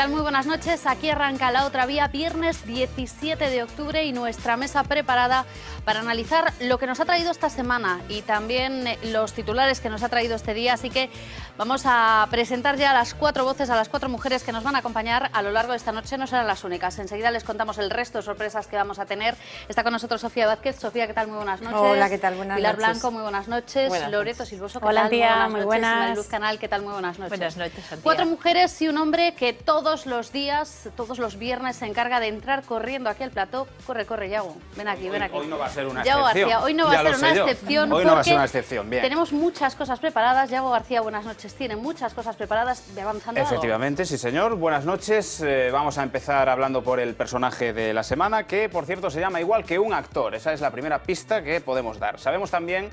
tal? Muy buenas noches. Aquí arranca La Otra Vía, viernes 17 de octubre y nuestra mesa preparada para analizar lo que nos ha traído esta semana y también los titulares que nos ha traído este día. Así que vamos a presentar ya a las 4 voces, a las 4 mujeres que nos van a acompañar a lo largo de esta noche. No serán las únicas. Enseguida les contamos el resto de sorpresas que vamos a tener. Está con nosotros Sofía Vázquez. Sofía, ¿qué tal? Muy buenas noches. Hola, ¿qué tal? Buenas Pilar noches. Blanco, muy buenas noches. Buenas Loreto noches. Silvoso, ¿qué Hola, tal? tía, Muy muy buenas noches. buenas. Mariluz Canal, ¿qué tal? Muy buenas noches. Buenas noches, Sofía. 4 mujeres y un hombre que todos los días, todos los viernes se encarga de entrar corriendo aquí al plató. Corre, corre, Yago. Ven aquí, ven aquí. Hoy no va a ser una Yago excepción. García, hoy no va a ser una excepción. Hoy no va a porque ser una excepción, bien. tenemos muchas cosas preparadas. Yago García, buenas noches. Tiene muchas cosas preparadas. ¿Ve avanzando algo? Efectivamente, sí señor. Buenas noches. Vamos a empezar hablando por el personaje de la semana, que por cierto se llama igual que un actor. Esa es la primera pista que podemos dar. Sabemos también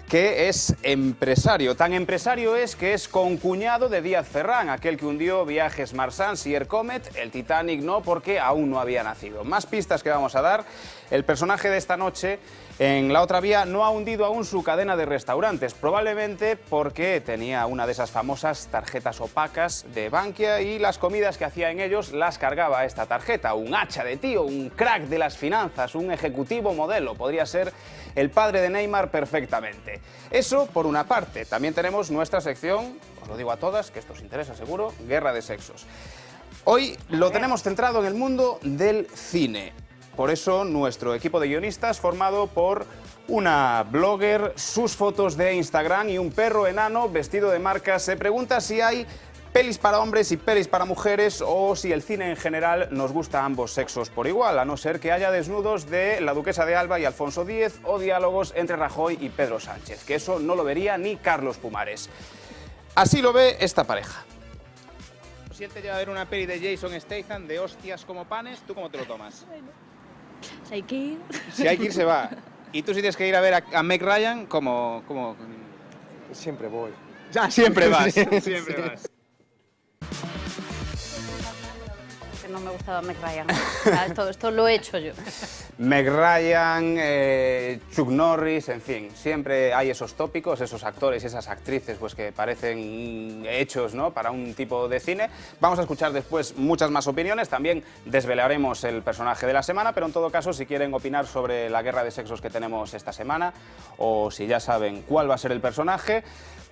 que es empresario. Tan empresario es que es concuñado de Díaz Ferrán, aquel que hundió Viajes Marsans y Air Comet. El Titanic no, porque aún no había nacido. Más pistas que vamos a dar. El personaje de esta noche en La Otra Vía no ha hundido aún su cadena de restaurantes, probablemente porque tenía una de esas famosas tarjetas opacas de Bankia y las comidas que hacía en ellos las cargaba a esta tarjeta. Un hacha de tío, un crack de las finanzas, un ejecutivo modelo. Podría ser el padre de Neymar perfectamente. Eso por una parte. También tenemos nuestra sección, os lo digo a todas, que esto os interesa seguro, Guerra de Sexos. Hoy lo tenemos centrado en el mundo del cine. Por eso nuestro equipo de guionistas, formado por una blogger, sus fotos de Instagram y un perro enano vestido de marca, se pregunta si hay pelis para hombres y pelis para mujeres o si el cine en general nos gusta a ambos sexos por igual, a no ser que haya desnudos de la Duquesa de Alba y Alfonso X o diálogos entre Rajoy y Pedro Sánchez, que eso no lo vería ni Carlos Pumares. Así lo ve esta pareja. Si él te lleva a ver una peli de Jason Statham de hostias como panes, ¿tú cómo te lo tomas? Si hay que ir. Si hay que ir, se va. Y tú si tienes que ir a ver a Meg Ryan, ¿cómo? Siempre voy. Ya, siempre vas. Sí, Siempre sí. vas. Que no me gustaba Meg Ryan. O sea, esto lo he hecho yo. Meg Ryan, Chuck Norris, en fin, siempre hay esos tópicos, esos actores y esas actrices pues, que parecen hechos, ¿no?, para un tipo de cine. Vamos a escuchar después muchas más opiniones, también desvelaremos el personaje de la semana, pero en todo caso, si quieren opinar sobre la guerra de sexos que tenemos esta semana, o si ya saben cuál va a ser el personaje,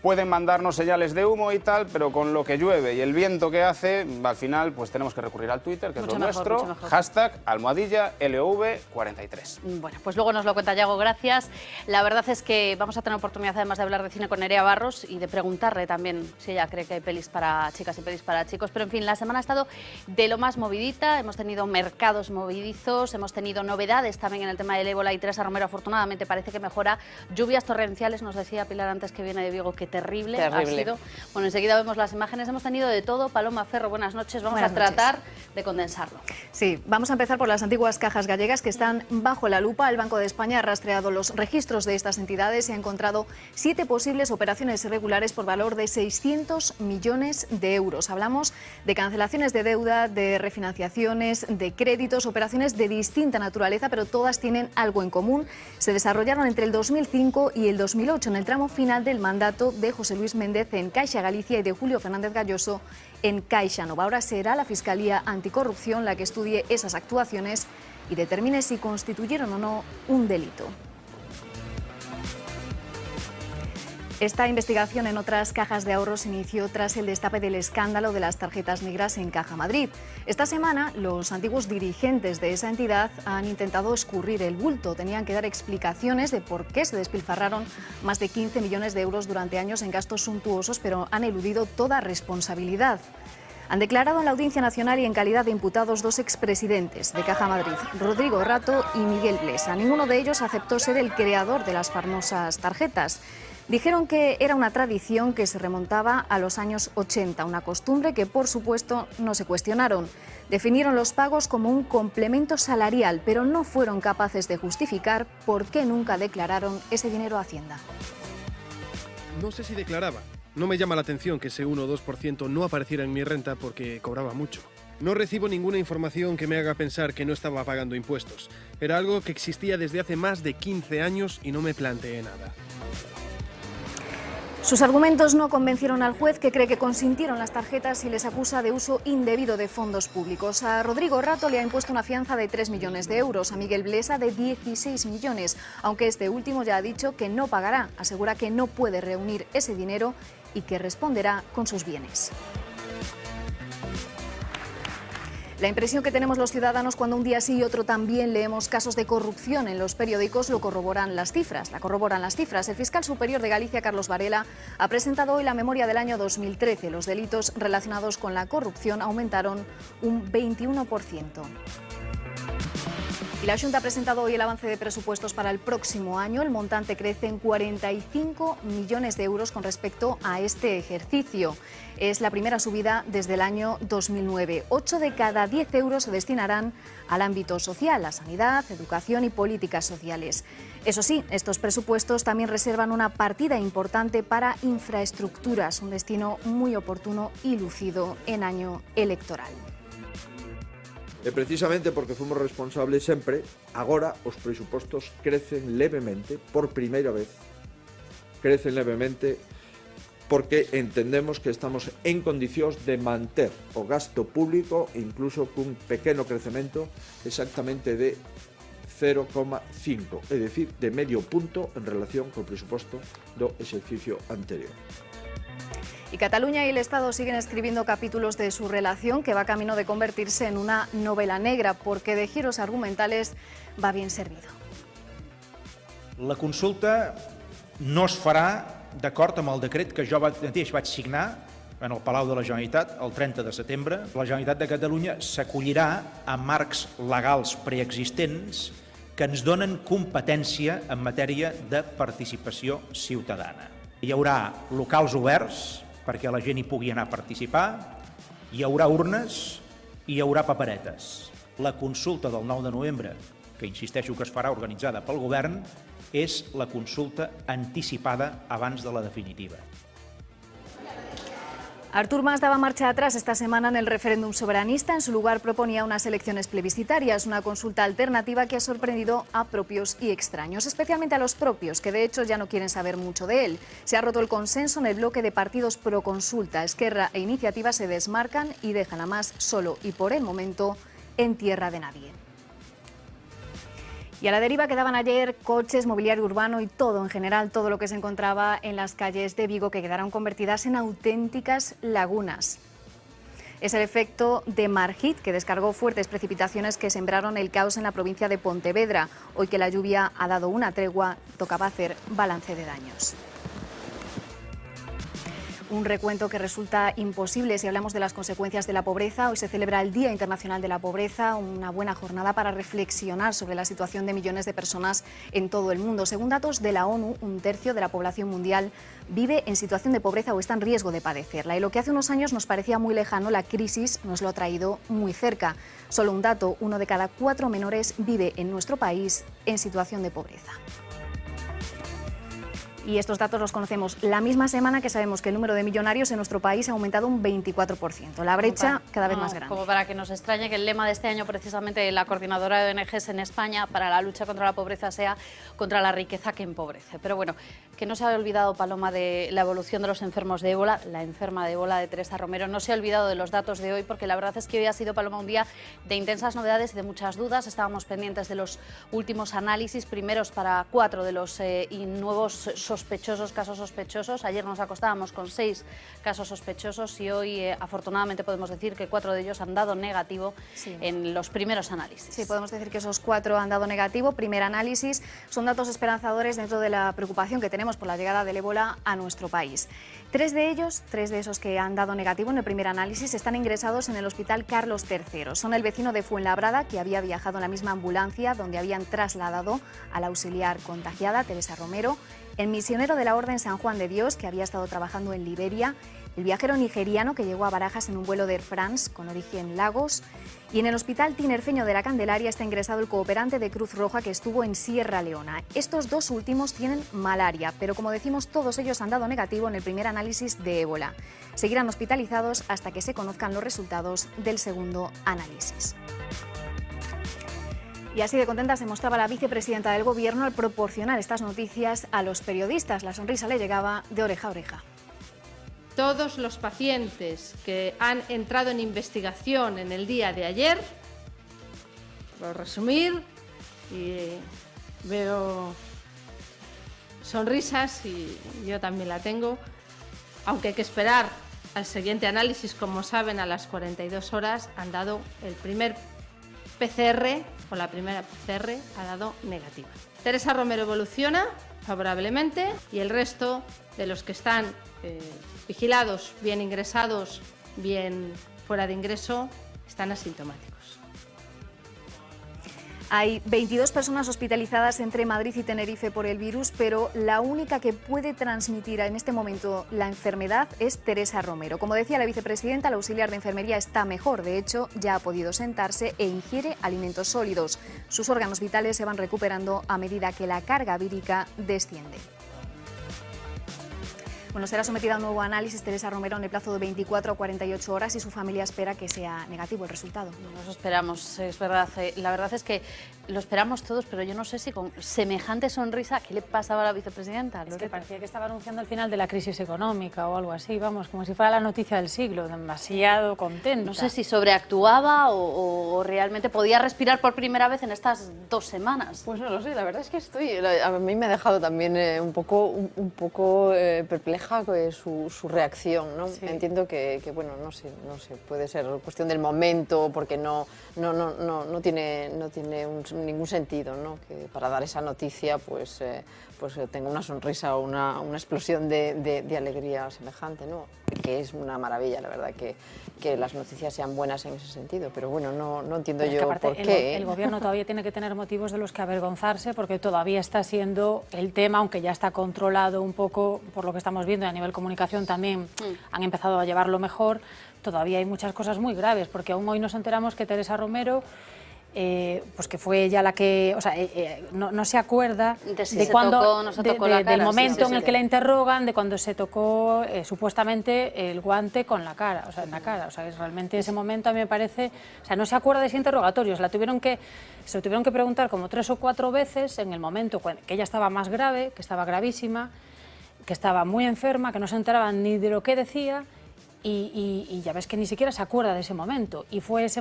pueden mandarnos señales de humo y tal, pero con lo que llueve y el viento que hace, al final pues tenemos que recurrir al Twitter, que Mucho es lo mejor, nuestro, mucho mejor. hashtag #LOV43. Bueno, pues luego nos lo cuenta Yago, gracias. La verdad es que vamos a tener oportunidad además de hablar de cine con Nerea Barros y de preguntarle también si ella cree que hay pelis para chicas y pelis para chicos. Pero en fin, la semana ha estado de lo más movidita, hemos tenido mercados movidizos, hemos tenido novedades también en el tema del ébola y Teresa Romero afortunadamente parece que mejora. Lluvias torrenciales, nos decía Pilar antes que viene de Vigo, que terrible ha sido. Bueno, enseguida vemos las imágenes, hemos tenido de todo. Paloma Ferro, buenas noches, vamos Buenas a tratar de condensarlo. Sí, vamos a empezar por las antiguas cajas gallegas que están bajo la lupa. El Banco de España ha rastreado los registros de estas entidades y ha encontrado 7 posibles operaciones irregulares por valor de 600 millones de euros. Hablamos de cancelaciones de deuda, de refinanciaciones, de créditos, operaciones de distinta naturaleza, pero todas tienen algo en común. Se desarrollaron entre el 2005 y el 2008, en el tramo final del mandato de José Luis Méndez en Caixa Galicia y de Julio Fernández Galloso en CaixaNova. Ahora será la Fiscalía Anticorrupción la que estudie esas actuaciones y determine si constituyeron o no un delito. Esta investigación en otras cajas de ahorros inició tras el destape del escándalo de las tarjetas negras en Caja Madrid. Esta semana, los antiguos dirigentes de esa entidad han intentado escurrir el bulto. Tenían que dar explicaciones de por qué se despilfarraron más de 15 millones de euros durante años en gastos suntuosos, pero han eludido toda responsabilidad. Han declarado en la Audiencia Nacional y en calidad de imputados 2 expresidentes de Caja Madrid, Rodrigo Rato y Miguel Blesa. Ninguno de ellos aceptó ser el creador de las famosas tarjetas. Dijeron que era una tradición que se remontaba a los años 80, una costumbre que, por supuesto, no se cuestionaron. Definieron los pagos como un complemento salarial, pero no fueron capaces de justificar por qué nunca declararon ese dinero a Hacienda. No sé si declaraba. No me llama la atención que ese 1 o 2% no apareciera en mi renta porque cobraba mucho. No recibo ninguna información que me haga pensar que no estaba pagando impuestos. Era algo que existía desde hace más de 15 años y no me planteé nada. Sus argumentos no convencieron al juez, que cree que consintieron las tarjetas y les acusa de uso indebido de fondos públicos. A Rodrigo Rato le ha impuesto una fianza de 3 millones de euros, a Miguel Blesa de 16 millones, aunque este último ya ha dicho que no pagará. Asegura que no puede reunir ese dinero y que responderá con sus bienes. La impresión que tenemos los ciudadanos cuando un día sí y otro también leemos casos de corrupción en los periódicos la corroboran las cifras. El fiscal superior de Galicia, Carlos Varela, ha presentado hoy la memoria del año 2013. Los delitos relacionados con la corrupción aumentaron un 21%. Y la Xunta ha presentado hoy el avance de presupuestos para el próximo año. El montante crece en 45 millones de euros con respecto a este ejercicio. Es la primera subida desde el año 2009. 8 de cada 10 euros se destinarán al ámbito social, a sanidad, educación y políticas sociales. Eso sí, estos presupuestos también reservan una partida importante para infraestructuras, un destino muy oportuno y lucido en año electoral. E precisamente porque fomos responsables sempre, agora os presupostos crecen levemente, por primeira vez, crecen levemente porque entendemos que estamos en condicións de manter o gasto público, incluso cun pequeno crecemento exactamente de 0,5, é dicir, de medio punto en relación co presuposto do exercicio anterior. Y Cataluña y el Estado siguen escribiendo capítulos de su relación que va camino de convertirse en una novela negra, porque de giros argumentales va bien servido. La consulta no es farà d'acord amb el decret que jo mateix vaig signar en el Palau de la Generalitat el 30 de setembre. La Generalitat de Catalunya s'acollirà a marcs legals preexistents que ens donen competència en matèria de participació ciutadana. Hi haurà locals oberts perquè la gent hi pugui anar a participar, hi haurà urnes i hi haurà paperetes. La consulta del 9 de novembre, que insisteixo que es farà organitzada pel govern, és la consulta anticipada abans de la definitiva. Artur Mas daba marcha atrás esta semana en el referéndum soberanista. En su lugar proponía unas elecciones plebiscitarias, una consulta alternativa que ha sorprendido a propios y extraños, especialmente a los propios, que de hecho ya no quieren saber mucho de él. Se ha roto el consenso en el bloque de partidos pro consulta. Esquerra e Iniciativa se desmarcan y dejan a Mas solo y por el momento en tierra de nadie. Y a la deriva quedaban ayer coches, mobiliario urbano y todo en general, todo lo que se encontraba en las calles de Vigo, que quedaron convertidas en auténticas lagunas. Es el efecto de Margit, que descargó fuertes precipitaciones que sembraron el caos en la provincia de Pontevedra. Hoy que la lluvia ha dado una tregua, tocaba hacer balance de daños. Un recuento que resulta imposible si hablamos de las consecuencias de la pobreza. Hoy se celebra el Día Internacional de la Pobreza, una buena jornada para reflexionar sobre la situación de millones de personas en todo el mundo. Según datos de la ONU, un tercio de la población mundial vive en situación de pobreza o está en riesgo de padecerla. Y lo que hace unos años nos parecía muy lejano, la crisis nos lo ha traído muy cerca. Solo un dato, 1 de cada 4 menores vive en nuestro país en situación de pobreza. Y estos datos los conocemos la misma semana que sabemos que el número de millonarios en nuestro país ha aumentado un 24%. La brecha cada vez más grande. Como para que nos extrañe que el lema de este año, precisamente la coordinadora de ONGs en España para la lucha contra la pobreza, sea contra la riqueza que empobrece. Pero bueno, que no se ha olvidado, Paloma, de la evolución de los enfermos de ébola. La enferma de ébola de Teresa Romero no se ha olvidado de los datos de hoy, porque la verdad es que hoy ha sido, Paloma, un día de intensas novedades y de muchas dudas. Estábamos pendientes de los últimos análisis, primeros para 4 de los nuevos casos sospechosos. Ayer nos acostábamos con 6 casos sospechosos y hoy afortunadamente podemos decir que 4 de ellos han dado negativo en los primeros análisis. Sí, podemos decir que esos 4 han dado negativo. Primer análisis, son datos esperanzadores dentro de la preocupación que tenemos por la llegada del ébola a nuestro país. 3 de esos que han dado negativo en el primer análisis están ingresados en el Hospital Carlos III. Son el vecino de Fuenlabrada, que había viajado en la misma ambulancia donde habían trasladado a la auxiliar contagiada, Teresa Romero, el misionero de la Orden San Juan de Dios, que había estado trabajando en Liberia, el viajero nigeriano que llegó a Barajas en un vuelo de Air France con origen Lagos, y en el Hospital Tinerfeño de la Candelaria está ingresado el cooperante de Cruz Roja que estuvo en Sierra Leona. Estos 2 últimos tienen malaria, pero como decimos, todos ellos han dado negativo en el primer análisis de ébola. Seguirán hospitalizados hasta que se conozcan los resultados del segundo análisis. Y así de contenta se mostraba la vicepresidenta del Gobierno al proporcionar estas noticias a los periodistas. La sonrisa le llegaba de oreja a oreja. Todos los pacientes que han entrado en investigación en el día de ayer, por resumir, y veo sonrisas y yo también la tengo, aunque hay que esperar al siguiente análisis, como saben, a las 42 horas han dado el primer PCR, o la primera PCR ha dado negativa. Teresa Romero evoluciona favorablemente y el resto de los que están vigilados, bien ingresados, bien fuera de ingreso, están asintomáticos. Hay 22 personas hospitalizadas entre Madrid y Tenerife por el virus, pero la única que puede transmitir en este momento la enfermedad es Teresa Romero. Como decía la vicepresidenta, la auxiliar de enfermería está mejor. De hecho, ya ha podido sentarse e ingiere alimentos sólidos. Sus órganos vitales se van recuperando a medida que la carga vírica desciende. Bueno, será sometida a un nuevo análisis Teresa Romero en el plazo de 24 a 48 horas y su familia espera que sea negativo el resultado. Nos esperamos, es verdad. La verdad es que lo esperamos todos, pero yo no sé si con semejante sonrisa, ¿qué le pasaba a la vicepresidenta? Es que parecía que estaba anunciando el final de la crisis económica o algo así, vamos, como si fuera la noticia del siglo, demasiado contenta. No sé si sobreactuaba o realmente podía respirar por primera vez en estas 2 semanas. Pues no lo sé, la verdad es que a mí me ha dejado también un poco perpleja su reacción, ¿no? Sí. Entiendo que bueno, no sé, puede ser cuestión del momento, porque no tiene ningún sentido, ¿no? Que para dar esa noticia pues tenga una sonrisa o una explosión de alegría semejante, ¿no? Que es una maravilla, la verdad, que las noticias sean buenas en ese sentido, pero bueno, no entiendo yo por qué. El gobierno todavía tiene que tener motivos de los que avergonzarse, porque todavía está siendo el tema, aunque ya está controlado un poco por lo que estamos viendo, y a nivel comunicación también han empezado a llevarlo mejor. Todavía hay muchas cosas muy graves, porque aún hoy nos enteramos que Teresa Romero, pues que fue ella la que, o sea, no se acuerda del momento en el que la interrogan, de cuando se tocó supuestamente el guante con la cara, o sea, en la cara. O sea, es realmente ese momento a mí me parece, o sea, no se acuerda de ese interrogatorio, se lo tuvieron que preguntar como 3 o 4 veces en el momento que ella estaba más grave, que estaba gravísima, que estaba muy enferma, que no se enteraba ni de lo que decía. Y ya ves que ni siquiera se acuerda de ese momento. Y fue ese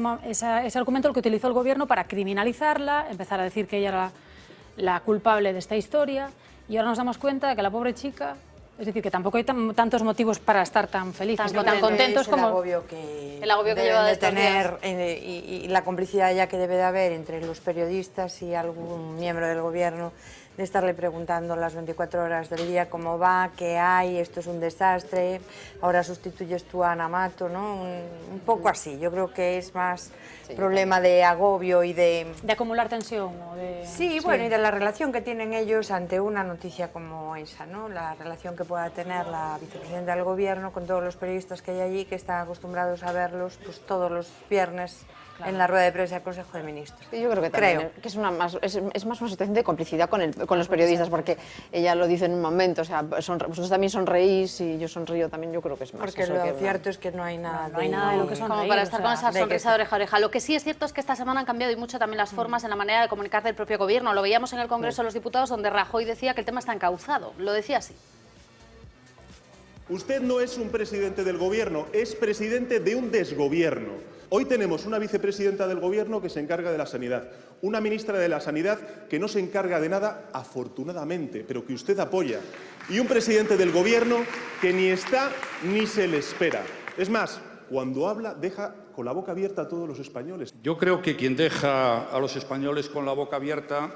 argumento el que utilizó el gobierno para criminalizarla, empezar a decir que ella era la culpable de esta historia. Y ahora nos damos cuenta de que la pobre chica, es decir, que tampoco hay tantos motivos para estar tan felices ni tan contentos como... El agobio que lleva de tener y la complicidad ya que debe de haber entre los periodistas y algún miembro del gobierno, de estarle preguntando las 24 horas del día cómo va, qué hay, esto es un desastre, ahora sustituyes tú a Ana Mato, ¿no? Un poco así. Yo creo que es más problema de agobio y de... De acumular tensión o de... Sí, bueno, y de la relación que tienen ellos ante una noticia como esa, ¿no? La relación que pueda tener la vicepresidenta del gobierno con todos los periodistas que hay allí, que están acostumbrados a verlos pues todos los viernes. Claro. En la rueda de prensa del Consejo de Ministros. Sí, yo creo que también que es más una situación de complicidad con los periodistas, porque ella lo dice en un momento, o sea, vosotros también sonreís y yo sonrío también, yo creo que es más. Porque lo cierto es que no hay nada de lo que sonreír. Como para estar con esa sonrisa de oreja a oreja. Lo que sí es cierto es que esta semana han cambiado y mucho también las formas en la manera de comunicar del propio gobierno. Lo veíamos en el Congreso de los Diputados, donde Rajoy decía que el tema está encauzado. Lo decía así. Usted no es un presidente del gobierno, es presidente de un desgobierno. Hoy tenemos una vicepresidenta del gobierno que se encarga de la sanidad, una ministra de la sanidad que no se encarga de nada, afortunadamente, pero que usted apoya, y un presidente del gobierno que ni está ni se le espera. Es más, cuando habla deja con la boca abierta a todos los españoles. Yo creo que quien deja a los españoles con la boca abierta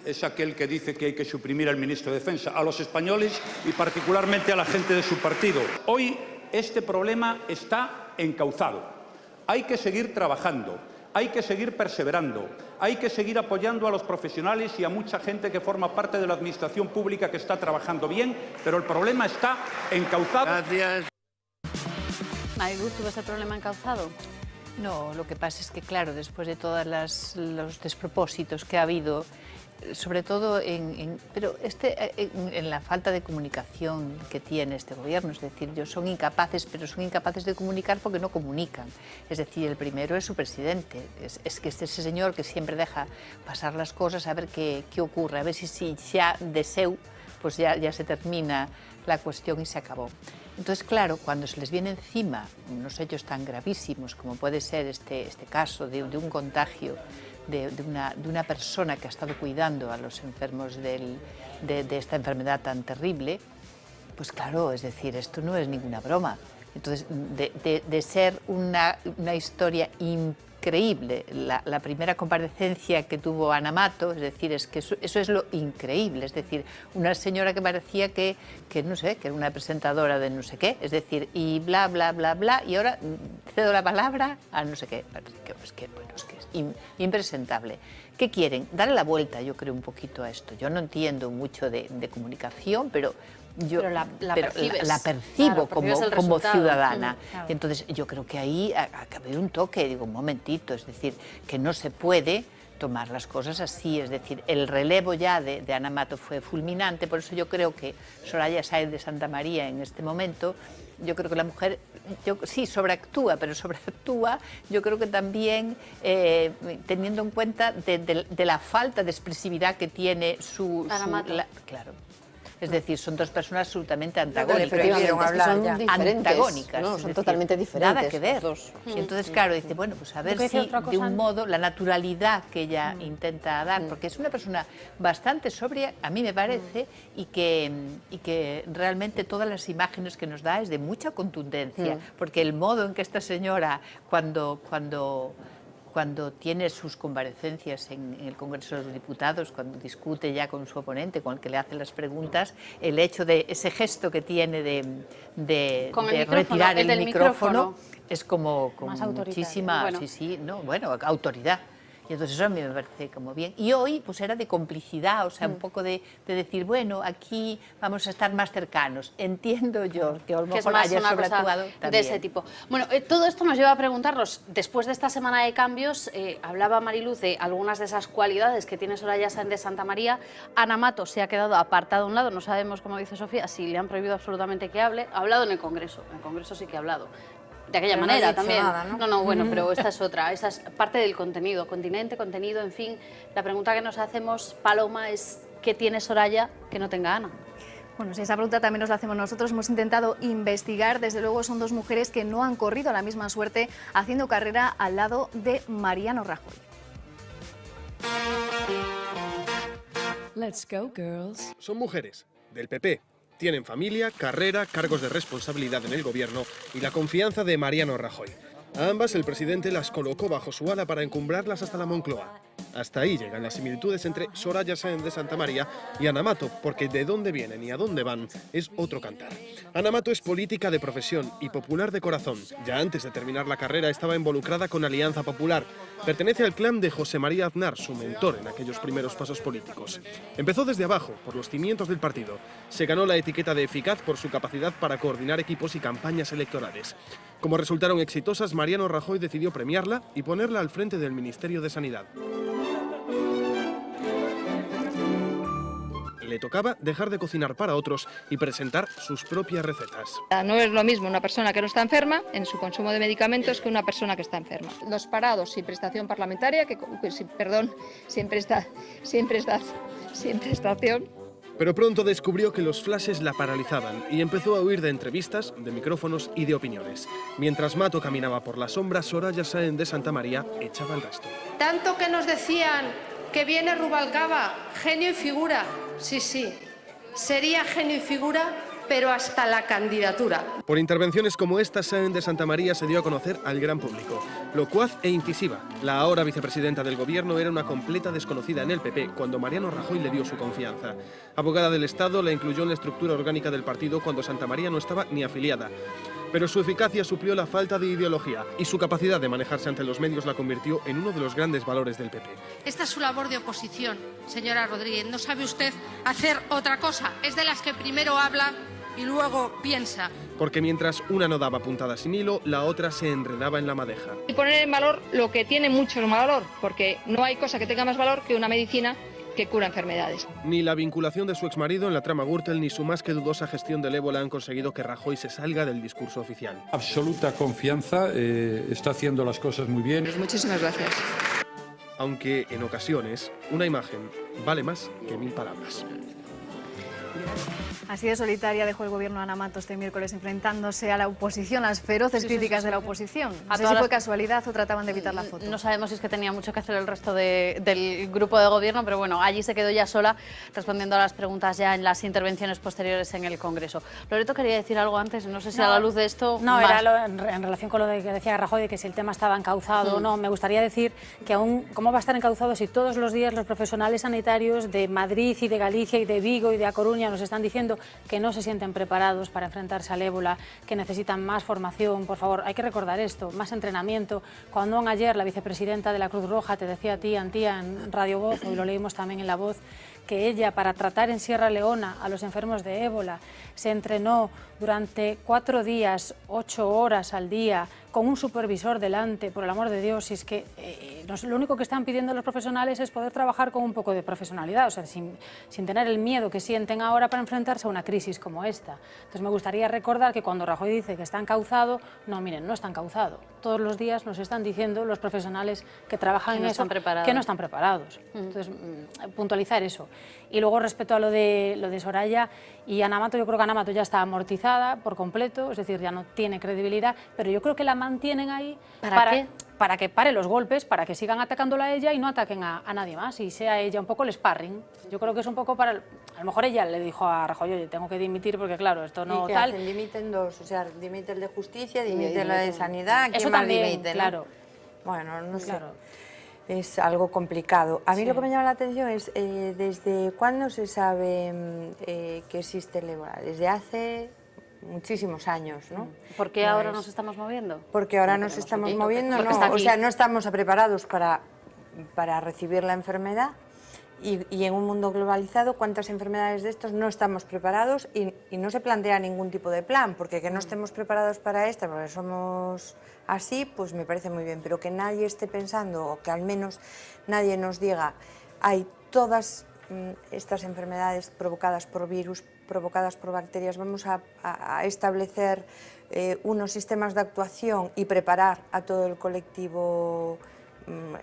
es aquel que dice que hay que suprimir al ministro de Defensa, a los españoles y particularmente a la gente de su partido. Hoy este problema está encauzado. Hay que seguir trabajando, hay que seguir perseverando, hay que seguir apoyando a los profesionales y a mucha gente que forma parte de la administración pública que está trabajando bien, pero el problema está encauzado. Gracias. Marilu, ¿tú ves el problema encauzado? No, lo que pasa es que, claro, después de todos los despropósitos que ha habido, sobre todo en la falta de comunicación que tiene este gobierno. Es decir, ellos son incapaces, pero son incapaces de comunicar porque no comunican. Es decir, el primero es su presidente. Es que ese señor que siempre deja pasar las cosas a ver qué ocurre, a ver si ya deseo, pues ya se termina la cuestión y se acabó. Entonces, claro, cuando se les viene encima unos hechos tan gravísimos como puede ser este caso de un contagio de una persona que ha estado cuidando a los enfermos de esta enfermedad tan terrible, pues claro, es decir, esto no es ninguna broma. Entonces, de ser una historia increíble, la primera comparecencia que tuvo Ana Mato, es decir, es que eso es lo increíble, es decir, una señora que parecía que no sé, que era una presentadora de no sé qué, es decir, y bla, bla, bla, bla, y ahora cedo la palabra a no sé qué, es que es impresentable. ¿Qué quieren? Darle la vuelta, yo creo, un poquito a esto. Yo no entiendo mucho de comunicación, pero la percibo como ciudadana. Claro. Entonces, yo creo que ahí ha que haber un toque, digo, un momentito, es decir, que no se puede tomar las cosas así, es decir, el relevo ya de Ana Mato fue fulminante, por eso yo creo que Soraya Sáenz de Santamaría en este momento, yo creo que la mujer, sí, sobreactúa, pero sobreactúa, yo creo que también teniendo en cuenta de la falta de expresividad que tiene claro. Es decir, son dos personas absolutamente antagónicas. Antagónicas. No, son totalmente diferentes. Nada que ver. Y entonces, claro, dice, bueno, pues a ver si de un modo la naturalidad que ella intenta dar, porque es una persona bastante sobria, a mí me parece, y que realmente todas las imágenes que nos da es de mucha contundencia, porque el modo en que esta señora, cuando tiene sus comparecencias en el Congreso de los Diputados, cuando discute ya con su oponente, con el que le hace las preguntas, el hecho de ese gesto que tiene de retirar el micrófono es como muchísima, autoridad. Y entonces eso a mí me parece como bien. Y hoy pues era de complicidad, o sea, un poco de decir, bueno, aquí vamos a estar más cercanos. Entiendo yo que a lo mejor haya sobreactuado también. De ese tipo. Bueno, todo esto nos lleva a preguntarnos, después de esta semana de cambios, hablaba Mariluz de algunas de esas cualidades que tiene Soraya Sáenz de Santamaría. Ana Mato se ha quedado apartada a un lado, no sabemos, como dice Sofía, si le han prohibido absolutamente que hable. Ha hablado en el Congreso sí que ha hablado. De aquella manera también. Nada, ¿no? Bueno, pero esta es otra, esa es parte del contenido, continente, contenido, en fin. La pregunta que nos hacemos, Paloma, es ¿qué tiene Soraya que no tenga Ana? Bueno, si esa pregunta también nos la hacemos nosotros, hemos intentado investigar, desde luego son dos mujeres que no han corrido la misma suerte haciendo carrera al lado de Mariano Rajoy. Let's go, girls. Son mujeres del PP. Tienen familia, carrera, cargos de responsabilidad en el gobierno y la confianza de Mariano Rajoy. A ambas el presidente las colocó bajo su ala para encumbrarlas hasta la Moncloa. Hasta ahí llegan las similitudes entre Soraya Sáenz de Santamaría y Ana Mato, porque de dónde vienen y a dónde van es otro cantar. Ana Mato es política de profesión y popular de corazón. Ya antes de terminar la carrera estaba involucrada con Alianza Popular. Pertenece al clan de José María Aznar, su mentor en aquellos primeros pasos políticos. Empezó desde abajo, por los cimientos del partido. Se ganó la etiqueta de eficaz por su capacidad para coordinar equipos y campañas electorales. Como resultaron exitosas, Mariano Rajoy decidió premiarla y ponerla al frente del Ministerio de Sanidad. Le tocaba dejar de cocinar para otros y presentar sus propias recetas. No es lo mismo una persona que no está enferma en su consumo de medicamentos que una persona que está enferma. Los parados sin prestación parlamentaria, sin prestación. Pero pronto descubrió que los flashes la paralizaban y empezó a huir de entrevistas, de micrófonos y de opiniones. Mientras Mato caminaba por la sombra, Soraya Sáenz de Santamaría echaba el resto. Tanto que nos decían que viene Rubalcaba, genio y figura. Sí, sería genio y figura, pero hasta la candidatura. Por intervenciones como esta, Sáenz de Santamaría se dio a conocer al gran público. Locuaz e incisiva, la ahora vicepresidenta del gobierno era una completa desconocida en el PP cuando Mariano Rajoy le dio su confianza. Abogada del Estado, la incluyó en la estructura orgánica del partido cuando Santamaría no estaba ni afiliada. Pero su eficacia suplió la falta de ideología y su capacidad de manejarse ante los medios la convirtió en uno de los grandes valores del PP. Esta es su labor de oposición, señora Rodríguez. No sabe usted hacer otra cosa. Es de las que primero habla y luego piensa. Porque mientras una no daba puntada sin hilo, la otra se enredaba en la madeja. Y poner en valor lo que tiene mucho valor, porque no hay cosa que tenga más valor que una medicina que cura enfermedades. Ni la vinculación de su exmarido en la trama Gürtel ni su más que dudosa gestión del ébola han conseguido que Rajoy se salga del discurso oficial. Absoluta confianza, está haciendo las cosas muy bien. Muchísimas gracias. Aunque en ocasiones una imagen vale más que 1000 palabras. Así de solitaria dejó el gobierno Ana Mato este miércoles enfrentándose a la oposición, las feroces críticas de la oposición. No sé si fue casualidad o trataban de evitar la foto. No sabemos si es que tenía mucho que hacer el resto del grupo de gobierno, pero bueno, allí se quedó ya sola respondiendo a las preguntas ya en las intervenciones posteriores en el Congreso. Loreto quería decir algo antes, no sé si a la luz de esto... No, era en relación con lo que decía Rajoy, de que si el tema estaba encauzado o no. Me gustaría decir que aún, ¿cómo va a estar encauzado si todos los días los profesionales sanitarios de Madrid y de Galicia y de Vigo y de A Coruña nos están diciendo que no se sienten preparados para enfrentarse al ébola, que necesitan más formación? Por favor, hay que recordar esto, más entrenamiento. Cuando ayer la vicepresidenta de la Cruz Roja te decía a ti, Antía, en Radio Voz, hoy lo leímos también en La Voz, que ella, para tratar en Sierra Leona a los enfermos de ébola, se entrenó durante 4 días, 8 horas al día, con un supervisor delante, por el amor de Dios. Y es que lo único que están pidiendo los profesionales es poder trabajar con un poco de profesionalidad, o sea, sin tener el miedo que sienten ahora para enfrentarse a una crisis como esta. Entonces me gustaría recordar que cuando Rajoy dice que está encauzado, no, miren, no está encauzado. Todos los días nos están diciendo los profesionales que trabajan en eso que no están preparados. Entonces, puntualizar eso. Y luego respecto a lo de Soraya y Ana Mato, yo creo que Ana Mato ya está amortizada por completo, es decir, ya no tiene credibilidad, pero yo creo que la mantienen ahí para que pare los golpes, para que sigan atacándola a ella y no ataquen a nadie más, y sea ella un poco el sparring. Yo creo que es un poco para... A lo mejor ella le dijo a Rajoy, oye, tengo que dimitir porque claro, esto no ¿Y tal... hacen? Dimiten dos, o sea, dimite el de Justicia, dimite la de Sanidad, ¿quién eso más también, dimite, ¿no? claro. Bueno, no sé. Claro. Es algo complicado. A mí lo que me llama la atención es ¿desde cuándo se sabe que existe el ébola? Desde hace muchísimos años, ¿no? ¿Por qué ahora nos estamos moviendo? Porque ahora nos estamos moviendo, porque no, o sea, no estamos preparados para recibir la enfermedad. Y en un mundo globalizado, ¿cuántas enfermedades de estos no estamos preparados? Y no se plantea ningún tipo de plan, porque que no estemos preparados para esta, porque somos así, pues me parece muy bien. Pero que nadie esté pensando, o que al menos nadie nos diga, hay todas estas enfermedades provocadas por virus, provocadas por bacterias, vamos a establecer unos sistemas de actuación y preparar a todo el colectivo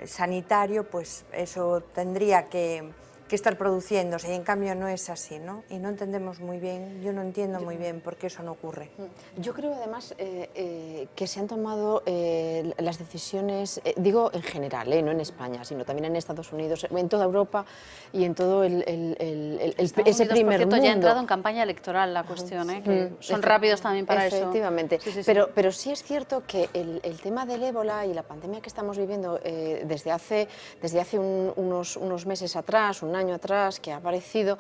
sanitario, pues eso tendría que estar produciéndose, y en cambio no es así, ¿no? Y no entendemos muy bien, yo no entiendo muy bien por qué eso no ocurre. Yo creo además que se han tomado las decisiones, digo en general, no en España, sino también en Estados Unidos, en toda Europa y en todo ese primer mundo. Ya ha entrado en campaña electoral la cuestión, que son rápidos también para eso. Efectivamente, pero sí es cierto que el tema del ébola y la pandemia que estamos viviendo desde hace unos meses atrás, un año atrás, que ha aparecido,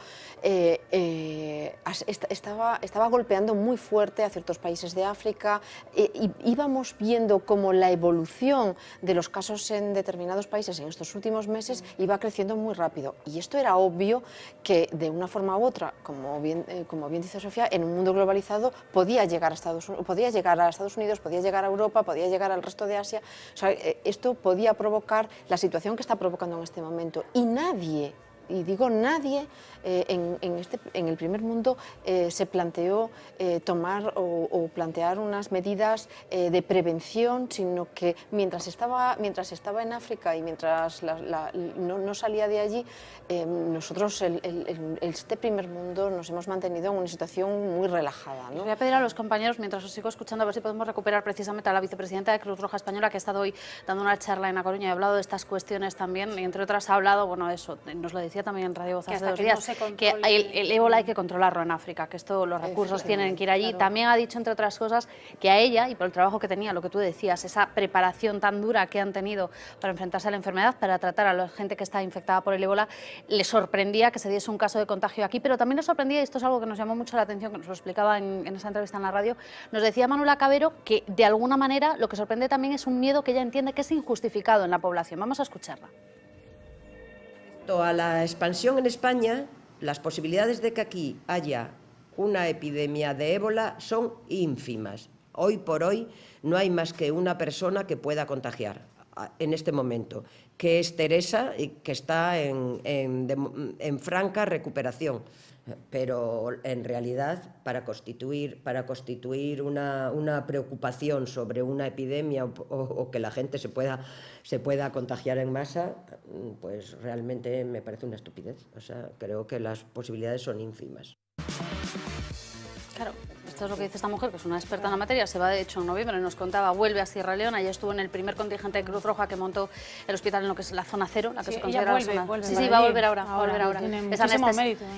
estaba golpeando muy fuerte a ciertos países de África. Íbamos viendo cómo la evolución de los casos en determinados países en estos últimos meses iba creciendo muy rápido. Y esto era obvio que de una forma u otra, como bien dice Sofía, en un mundo globalizado podía llegar a Estados Unidos, podía llegar a Europa, podía llegar al resto de Asia. O sea, esto podía provocar la situación que está provocando en este momento. Y nadie, y digo nadie, en el primer mundo se planteó tomar o plantear unas medidas de prevención, sino que mientras estaba en África y mientras no salía de allí, nosotros, este primer mundo, nos hemos mantenido en una situación muy relajada, ¿no? Voy a pedir a los compañeros, mientras os sigo escuchando, a ver si podemos recuperar precisamente a la vicepresidenta de Cruz Roja Española, que ha estado hoy dando una charla en A Coruña y ha hablado de estas cuestiones también, y entre otras ha hablado, bueno, eso, nos lo decía también en Radio Voz hace 2 días, que el ébola hay que controlarlo en África, que los recursos tienen que ir allí. Claro. También ha dicho, entre otras cosas, que a ella, y por el trabajo que tenía, lo que tú decías, esa preparación tan dura que han tenido para enfrentarse a la enfermedad, para tratar a la gente que está infectada por el ébola, le sorprendía que se diese un caso de contagio aquí, pero también le sorprendía, y esto es algo que nos llamó mucho la atención, que nos lo explicaba en esa entrevista en la radio, nos decía Manuela Cabero que de alguna manera lo que sorprende también es un miedo que ella entiende que es injustificado en la población. Vamos a escucharla. Respecto a la expansión en España, las posibilidades de que aquí haya una epidemia de ébola son ínfimas. Hoy por hoy no hay más que una persona que pueda contagiar. en este momento, que es Teresa, y que está en franca recuperación. Pero en realidad, para constituir una preocupación sobre una epidemia o que la gente se pueda contagiar en masa, pues realmente me parece una estupidez. O sea, creo que las posibilidades son ínfimas. Claro, esto es lo que dice esta mujer, que es una experta en la materia, se va de hecho en noviembre, nos contaba, vuelve a Sierra Leona, ya estuvo en el primer contingente de Cruz Roja que montó el hospital en lo que es la zona cero, la que se considera la zona... Sí, va a volver ahora,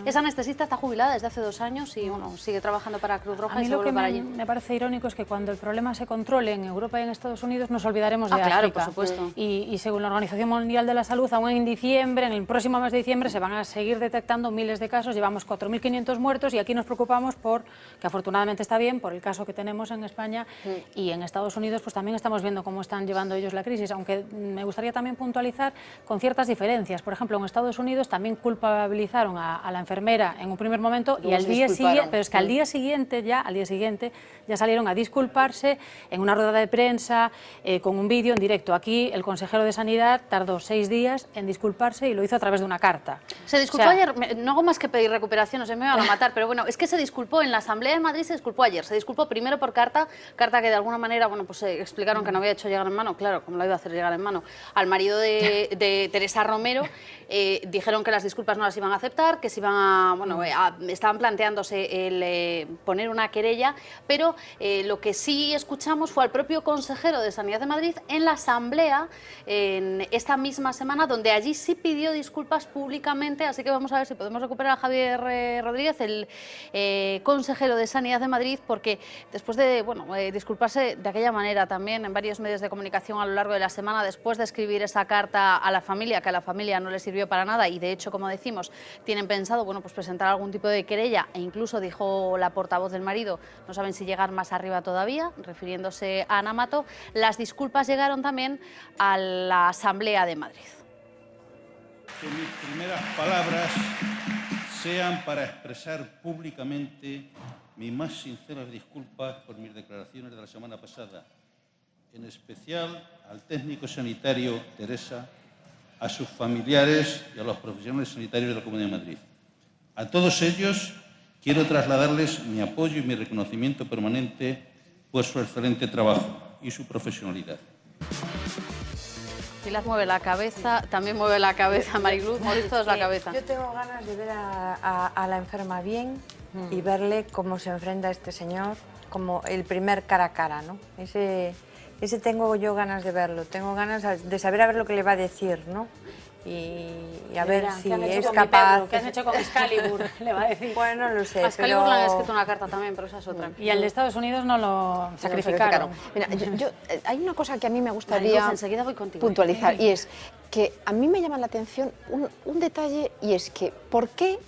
Es anestesista, está jubilada desde hace 2 años y bueno, sigue trabajando para Cruz Roja y se vuelve para allí. Me parece irónico es que cuando el problema se controle en Europa y en Estados Unidos nos olvidaremos de África. Claro, por supuesto. Y según la Organización Mundial de la Salud, aún en diciembre, en el próximo mes de diciembre, se van a seguir detectando miles de casos, llevamos 4.500 muertos y aquí nos preocupamos por, que afortunadamente está bien, por el caso que tenemos en España y en Estados Unidos, pues también estamos viendo cómo están llevando ellos la crisis, aunque me gustaría también puntualizar con ciertas diferencias. Por ejemplo, en Estados Unidos también culpabilizaron a la enfermera en un primer momento y al día siguiente, pero es que al día siguiente ya salieron a disculparse en una rueda de prensa, con un vídeo en directo. Aquí el consejero de Sanidad tardó 6 días en disculparse y lo hizo a través de una carta. Se disculpó ayer, no hago más que pedir recuperación, no sé, me van a matar, pero bueno, es que se disculpó en la Asamblea de Madrid, se disculpó ayer, se disculpó primero por carta que de alguna manera, bueno, pues explicaron que no había hecho llegar en mano, claro, como lo iba a hacer llegar en mano, al marido de Teresa Romero, dijeron que las disculpas no las iban a aceptar, que se iban a, bueno, estaban planteándose el poner una querella, pero lo que sí escuchamos fue al propio consejero de Sanidad de Madrid en la Asamblea en esta misma semana, donde allí sí pidió disculpas públicamente, así que vamos a ver si podemos recuperar a Javier Rodríguez, el consejero de Sanidad de Madrid, porque después de disculparse de aquella manera también en varios medios de comunicación a lo largo de la semana, después de escribir esa carta a la familia, que a la familia no le sirvió para nada y de hecho, como decimos, tienen pensado pues presentar algún tipo de querella e incluso dijo la portavoz del marido, no saben si llegar más arriba todavía, refiriéndose a Ana Mato, las disculpas llegaron también a la Asamblea de Madrid. Que mis primeras palabras sean para expresar públicamente mis más sinceras disculpas por mis declaraciones de la semana pasada, en especial al técnico sanitario Teresa, a sus familiares y a los profesionales sanitarios de la Comunidad de Madrid. A todos ellos quiero trasladarles mi apoyo y mi reconocimiento permanente por su excelente trabajo y su profesionalidad. Pilar mueve la cabeza, también mueve la cabeza Mariluz, movís todos la cabeza. Yo tengo ganas de ver a la enferma bien y verle cómo se enfrenta a este señor, como el primer cara a cara, ¿no? Ese tengo yo ganas de verlo, tengo ganas de saber a ver lo que le va a decir, ¿no? Y a ver si es capaz... ¿Qué han hecho con Excalibur? Le va a decir. Bueno, no lo sé, a Excalibur le han escrito una carta también, pero esa es otra. Y al de Estados Unidos no lo sacrificaron. Mira, hay una cosa que a mí me gustaría puntualizar y es que a mí me llama la atención un detalle y es que ¿por qué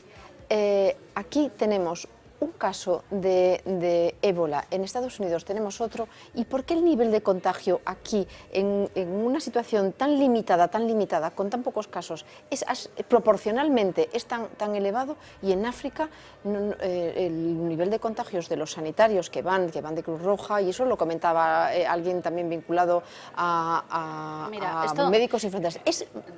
aquí tenemos un caso de ébola, en Estados Unidos tenemos otro, y por qué el nivel de contagio aquí, en una situación tan limitada, con tan pocos casos, proporcionalmente es tan elevado, y en África el nivel de contagios de los sanitarios que van de Cruz Roja, y eso lo comentaba alguien también vinculado a Médicos Sin Fronteras.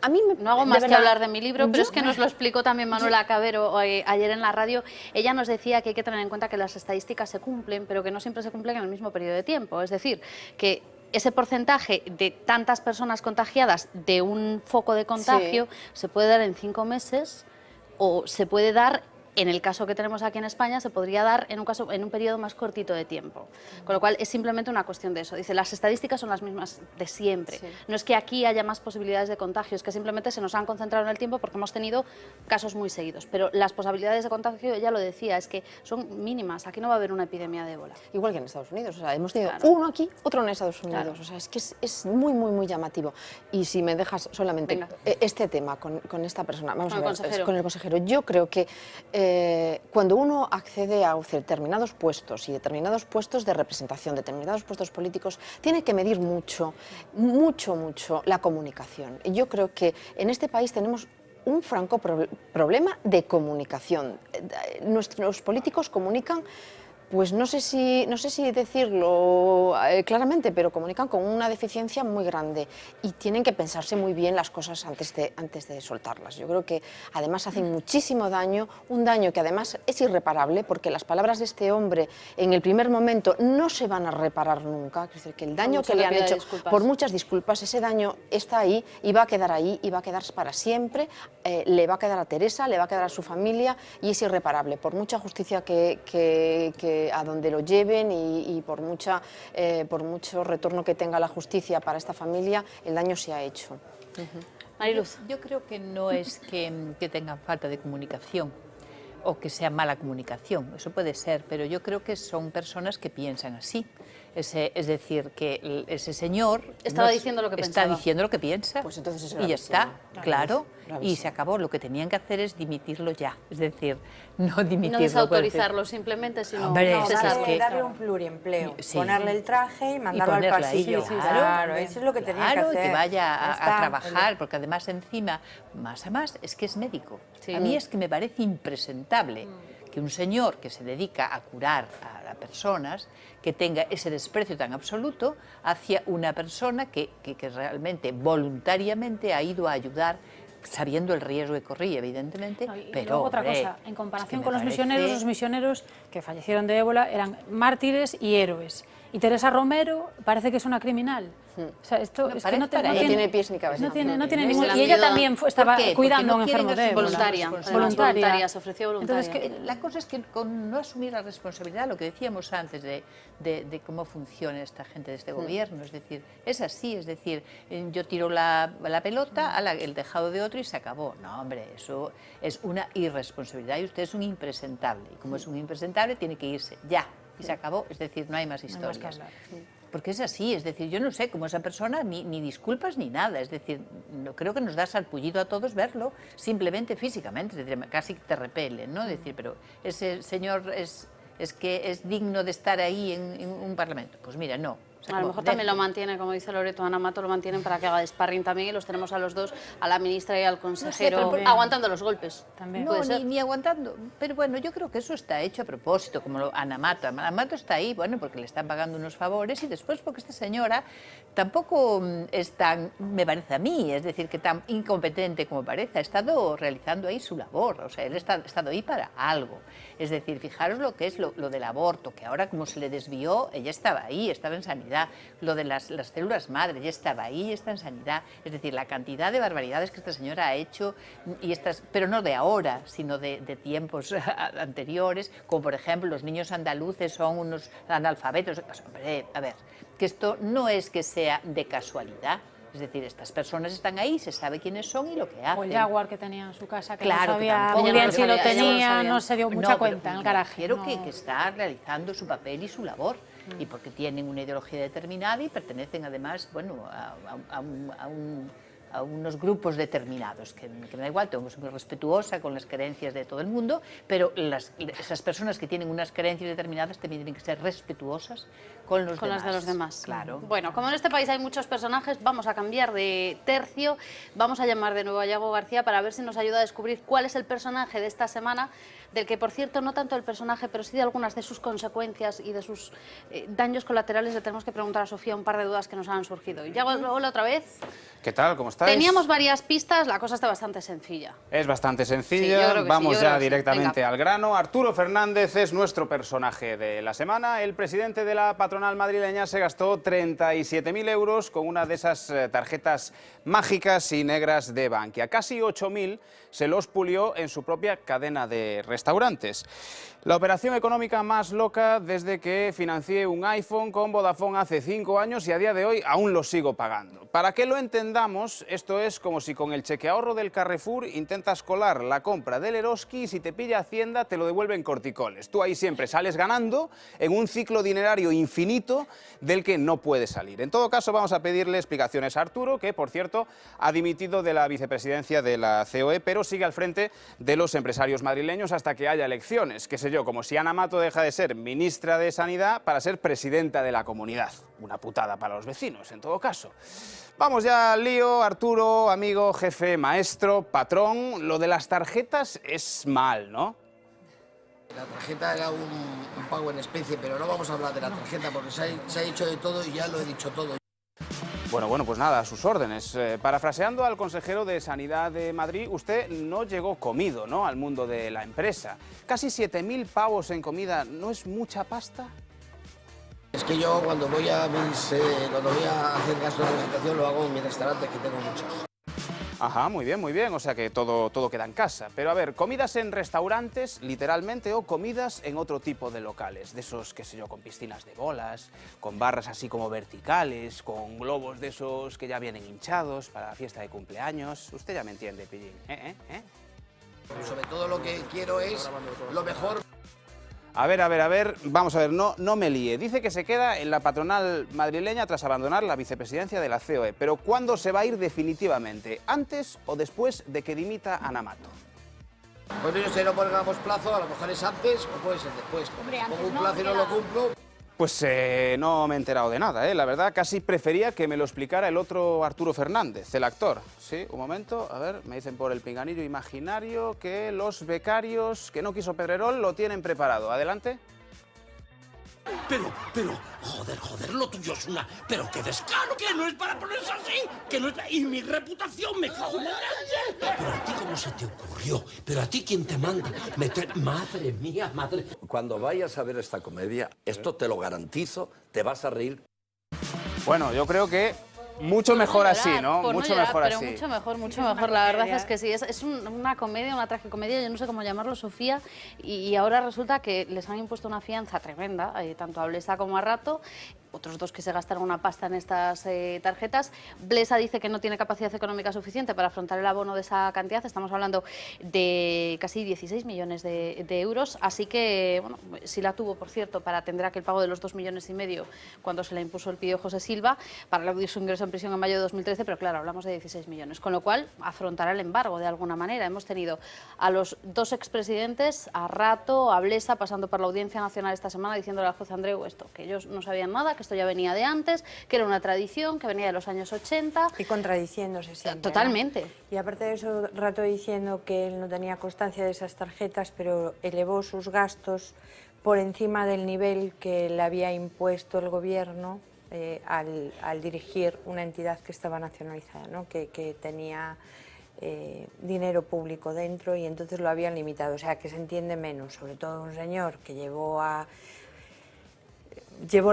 A mí no hago más que hablar de mi libro, pero es que nos lo explicó también Manuela Cabero ayer en la radio. Ella nos decía que hay que tener en cuenta que las estadísticas se cumplen, pero que no siempre se cumplen en el mismo periodo de tiempo. Es decir, que ese porcentaje de tantas personas contagiadas de un foco de contagio se puede dar en 5 meses o se puede dar, en el caso que tenemos aquí en España, se podría dar en un periodo más cortito de tiempo. Con lo cual es simplemente una cuestión de eso. Dice, las estadísticas son las mismas de siempre. No es que aquí haya más posibilidades de contagio, es que simplemente se nos han concentrado en el tiempo porque hemos tenido casos muy seguidos. Pero las posibilidades de contagio, ella lo decía, es que son mínimas. Aquí no va a haber una epidemia de ébola. Igual que en Estados Unidos. O sea, hemos tenido uno aquí, otro en Estados Unidos. O sea, es que es muy, muy, muy llamativo. Y si me dejas solamente este tema con esta persona, vamos a ver, con el consejero. Yo creo que cuando uno accede a determinados puestos y determinados puestos de representación, determinados puestos políticos, tiene que medir mucho la comunicación. Y yo creo que en este país tenemos un franco problema de comunicación. Nuestros políticos comunican pues no sé si decirlo claramente, pero comunican con una deficiencia muy grande y tienen que pensarse muy bien las cosas antes de soltarlas. Yo creo que además hacen muchísimo daño, un daño que además es irreparable, porque las palabras de este hombre en el primer momento no se van a reparar nunca. Es decir, que el daño que le han hecho, por muchas disculpas, ese daño está ahí y va a quedar ahí y va a quedar para siempre, le va a quedar a Teresa, le va a quedar a su familia y es irreparable, por mucha justicia que a donde lo lleven y por mucho retorno que tenga la justicia para esta familia, el daño se ha hecho. Mariluz. Yo creo que no es que tengan falta de comunicación o que sea mala comunicación, eso puede ser, pero yo creo que son personas que piensan así. Es decir, que ese señor estaba diciendo lo que está diciendo lo que piensa, pues entonces y ya está, claro, gravísimo. y se acabó. Lo que tenían que hacer es dimitirlo ya, es decir, no dimitirlo. No desautorizarlo simplemente, sino darle un pluriempleo, ponerle el traje y mandarlo al pasillo. Claro, eso es lo que tenían que hacer. Que vaya a trabajar, porque además encima, más a más, es que es médico. A mí es que me parece impresentable que un señor que se dedica a curar a personas, que tenga ese desprecio tan absoluto hacia una persona que realmente voluntariamente ha ido a ayudar, sabiendo el riesgo que corría, evidentemente, pero luego otra cosa, en comparación con los misioneros que fallecieron de ébola eran mártires y héroes. Y Teresa Romero parece que es una criminal. O sea, esto es que no tiene pies ni cabeza. No tiene ningún... Y ella también estaba cuidando a un enfermo de ébola. Voluntaria, se ofreció voluntaria. Entonces, la cosa es que con no asumir la responsabilidad, lo que decíamos antes de cómo funciona esta gente de este gobierno, es decir, es así, es decir, yo tiro la pelota, el tejado de otro y se acabó. No, hombre, eso es una irresponsabilidad y usted es un impresentable. Y como es un impresentable, tiene que irse ya. Y se acabó, es decir, no hay más historias. Porque es así, es decir, yo no sé, como esa persona, ni disculpas ni nada, es decir, no, creo que nos da salpullido a todos verlo, simplemente físicamente, es decir, casi te repele, ¿no? Es decir, pero ese señor es que es digno de estar ahí en un parlamento. Pues mira, no. A lo mejor también lo mantiene, como dice Loreto, Ana Mato, lo mantienen para que haga de sparring también y los tenemos a los dos, a la ministra y al consejero, aguantando los golpes. También. No, ni aguantando, pero bueno, yo creo que eso está hecho a propósito, como Ana Mato. Ana Mato está ahí, bueno, porque le están pagando unos favores y después porque esta señora tampoco es tan, me parece a mí, es decir, que tan incompetente como parece, ha estado realizando ahí su labor, o sea, él ha estado ahí para algo. Es decir, fijaros lo que es lo del aborto, que ahora como se le desvió, ella estaba ahí, estaba en sanidad. Lo de las células madre, ya estaba ahí, está en sanidad. Es decir, la cantidad de barbaridades que esta señora ha hecho, pero no de ahora, sino de tiempos anteriores, como por ejemplo los niños andaluces son unos analfabetos. Pues, hombre, a ver, que esto no es que sea de casualidad. Es decir, estas personas están ahí, se sabe quiénes son y lo que hacen. O el Jaguar que tenía en su casa, que claro, no sabía muy bien si lo tenía, no se dio mucha cuenta en el garaje. Quiero que está realizando su papel y su labor, y porque tienen una ideología determinada y pertenecen además, bueno, a unos grupos determinados, que me da igual, tengo que ser muy respetuosa con las creencias de todo el mundo, pero esas personas que tienen unas creencias determinadas también tienen que ser respetuosas con las de los demás. Claro. Bueno, como en este país hay muchos personajes, vamos a cambiar de tercio, vamos a llamar de nuevo a Yago García para ver si nos ayuda a descubrir cuál es el personaje de esta semana, del que, por cierto, no tanto el personaje, pero sí de algunas de sus consecuencias y de sus daños colaterales. Le tenemos que preguntar a Sofía un par de dudas que nos han surgido. Yago, hola otra vez. ¿Qué tal? ¿Cómo estáis? Teníamos varias pistas, la cosa está bastante sencilla. Es bastante sencilla, sí, vamos sí, ya directamente al grano. Arturo Fernández es nuestro personaje de la semana. El presidente de la patronal madrileña se gastó 37.000 euros con una de esas tarjetas mágicas y negras de Bankia. Casi 8.000 se los pulió en su propia cadena de restaurantes. La operación económica más loca desde que financié un iPhone con Vodafone hace 5 años y a día de hoy aún lo sigo pagando. Para que lo entendamos, esto es como si con el cheque ahorro del Carrefour intentas colar la compra del Eroski y si te pilla Hacienda te lo devuelven corticoles. Tú ahí siempre sales ganando en un ciclo dinerario infinito del que no puedes salir. En todo caso, vamos a pedirle explicaciones a Arturo, que por cierto ha dimitido de la vicepresidencia de la COE, pero sigue al frente de los empresarios madrileños hasta que haya elecciones, qué sé yo, como si Ana Mato deja de ser ministra de Sanidad para ser presidenta de la comunidad. Una putada para los vecinos, en todo caso. Vamos ya al lío, Arturo, amigo, jefe, maestro, patrón. Lo de las tarjetas es mal, ¿no? La tarjeta era un pago en especie, pero no vamos a hablar de la tarjeta porque se ha dicho de todo y ya lo he dicho todo. Bueno, pues nada, a sus órdenes. Parafraseando al consejero de Sanidad de Madrid, usted no llegó comido, ¿no?, al mundo de la empresa. Casi 7.000 pavos en comida, ¿no es mucha pasta? Es que yo cuando voy a hacer gasto de alimentación lo hago en mi restaurante, que tengo muchos. Ajá, muy bien, o sea que todo queda en casa. Pero a ver, comidas en restaurantes, literalmente, o comidas en otro tipo de locales, de esos, qué sé yo, con piscinas de bolas, con barras así como verticales, con globos de esos que ya vienen hinchados para la fiesta de cumpleaños. Usted ya me entiende, Pillín, Sobre todo lo que quiero es lo mejor. A ver, vamos a ver, no me líe. Dice que se queda en la patronal madrileña tras abandonar la vicepresidencia de la COE. Pero ¿cuándo se va a ir definitivamente? ¿Antes o después de que dimita Ana Mato? Pues mire usted, no pongamos plazo, a lo mejor es antes o puede ser después. Pongo un plazo y no lo cumplo. Pues no me he enterado de nada, la verdad, casi prefería que me lo explicara el otro Arturo Fernández, el actor. Sí, un momento, a ver, me dicen por el pinganillo imaginario que los becarios que no quiso Pedrerol lo tienen preparado. Adelante. Pero, joder, lo tuyo es una... Pero qué descaro, que no es para ponerse así, que no es... Y mi reputación, me cago en la leche. Pero a ti, ¿cómo se te ocurrió? Pero a ti, ¿quién te manda meter... Madre mía, madre... Cuando vayas a ver esta comedia, esto te lo garantizo, te vas a reír. Bueno, yo creo que mucho mejor así, ¿no? Mucho mejor así. Pero mucho mejor. La verdad es que sí, es una comedia, una tragicomedia, yo no sé cómo llamarlo, Sofía, y ahora resulta que les han impuesto una fianza tremenda, tanto a Blesa como a Rato, otros dos que se gastaron una pasta en estas tarjetas. Blesa dice que no tiene capacidad económica suficiente para afrontar el abono de esa cantidad, estamos hablando de casi 16 millones de euros, así que, bueno, sí la tuvo, por cierto, para atender aquel pago de los 2,5 millones cuando se le impuso el pidió José Silva, para eludir su ingreso en prisión en mayo de 2013, pero claro, hablamos de 16 millones, con lo cual afrontará el embargo de alguna manera. Hemos tenido a los dos expresidentes, a Rato, a Blesa, pasando por la Audiencia Nacional esta semana, diciéndole al juez Andreu esto, que ellos no sabían nada, que esto ya venía de antes, que era una tradición, que venía de los años 80. Y contradiciéndose siempre. Totalmente. ¿No? Y aparte de eso, Rato diciendo que él no tenía constancia de esas tarjetas, pero elevó sus gastos por encima del nivel que le había impuesto el gobierno al dirigir una entidad que estaba nacionalizada, ¿no? que tenía dinero público dentro y entonces lo habían limitado. O sea, que se entiende menos, sobre todo un señor que llevó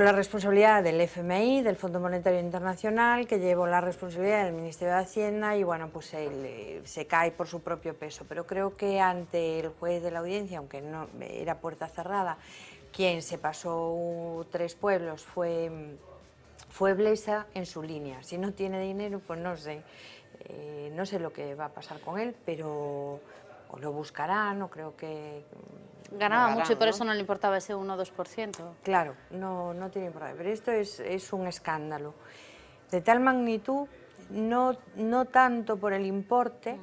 la responsabilidad del FMI, del Fondo Monetario Internacional, que llevó la responsabilidad del Ministerio de Hacienda y bueno, pues él se cae por su propio peso. Pero creo que ante el juez de la audiencia, aunque no era puerta cerrada, quien se pasó 3 pueblos fue Blesa en su línea. Si no tiene dinero, pues no sé lo que va a pasar con él, pero o lo buscarán, no creo que... Ganaba mucho y por eso no le importaba ese 1 o 2%. Claro, no tiene importancia, pero esto es un escándalo de tal magnitud, no tanto por el importe,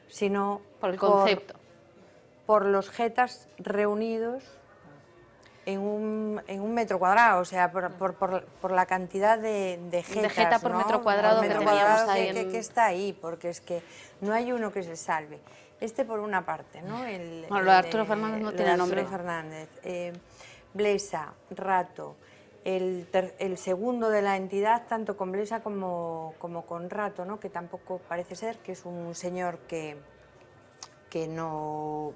sino por el concepto. Por los jetas reunidos en un metro cuadrado, o sea, por la cantidad de jetas, de jeta por ¿no? metro cuadrado que teníamos ahí. Que está ahí, porque es que no hay uno que se salve. Este por una parte, ¿no? Bueno, lo de Arturo Fernández no tiene nombre. Arturo Fernández, Blesa, Rato, el segundo de la entidad, tanto con Blesa como con Rato, ¿no? Que tampoco parece ser, que es un señor que no...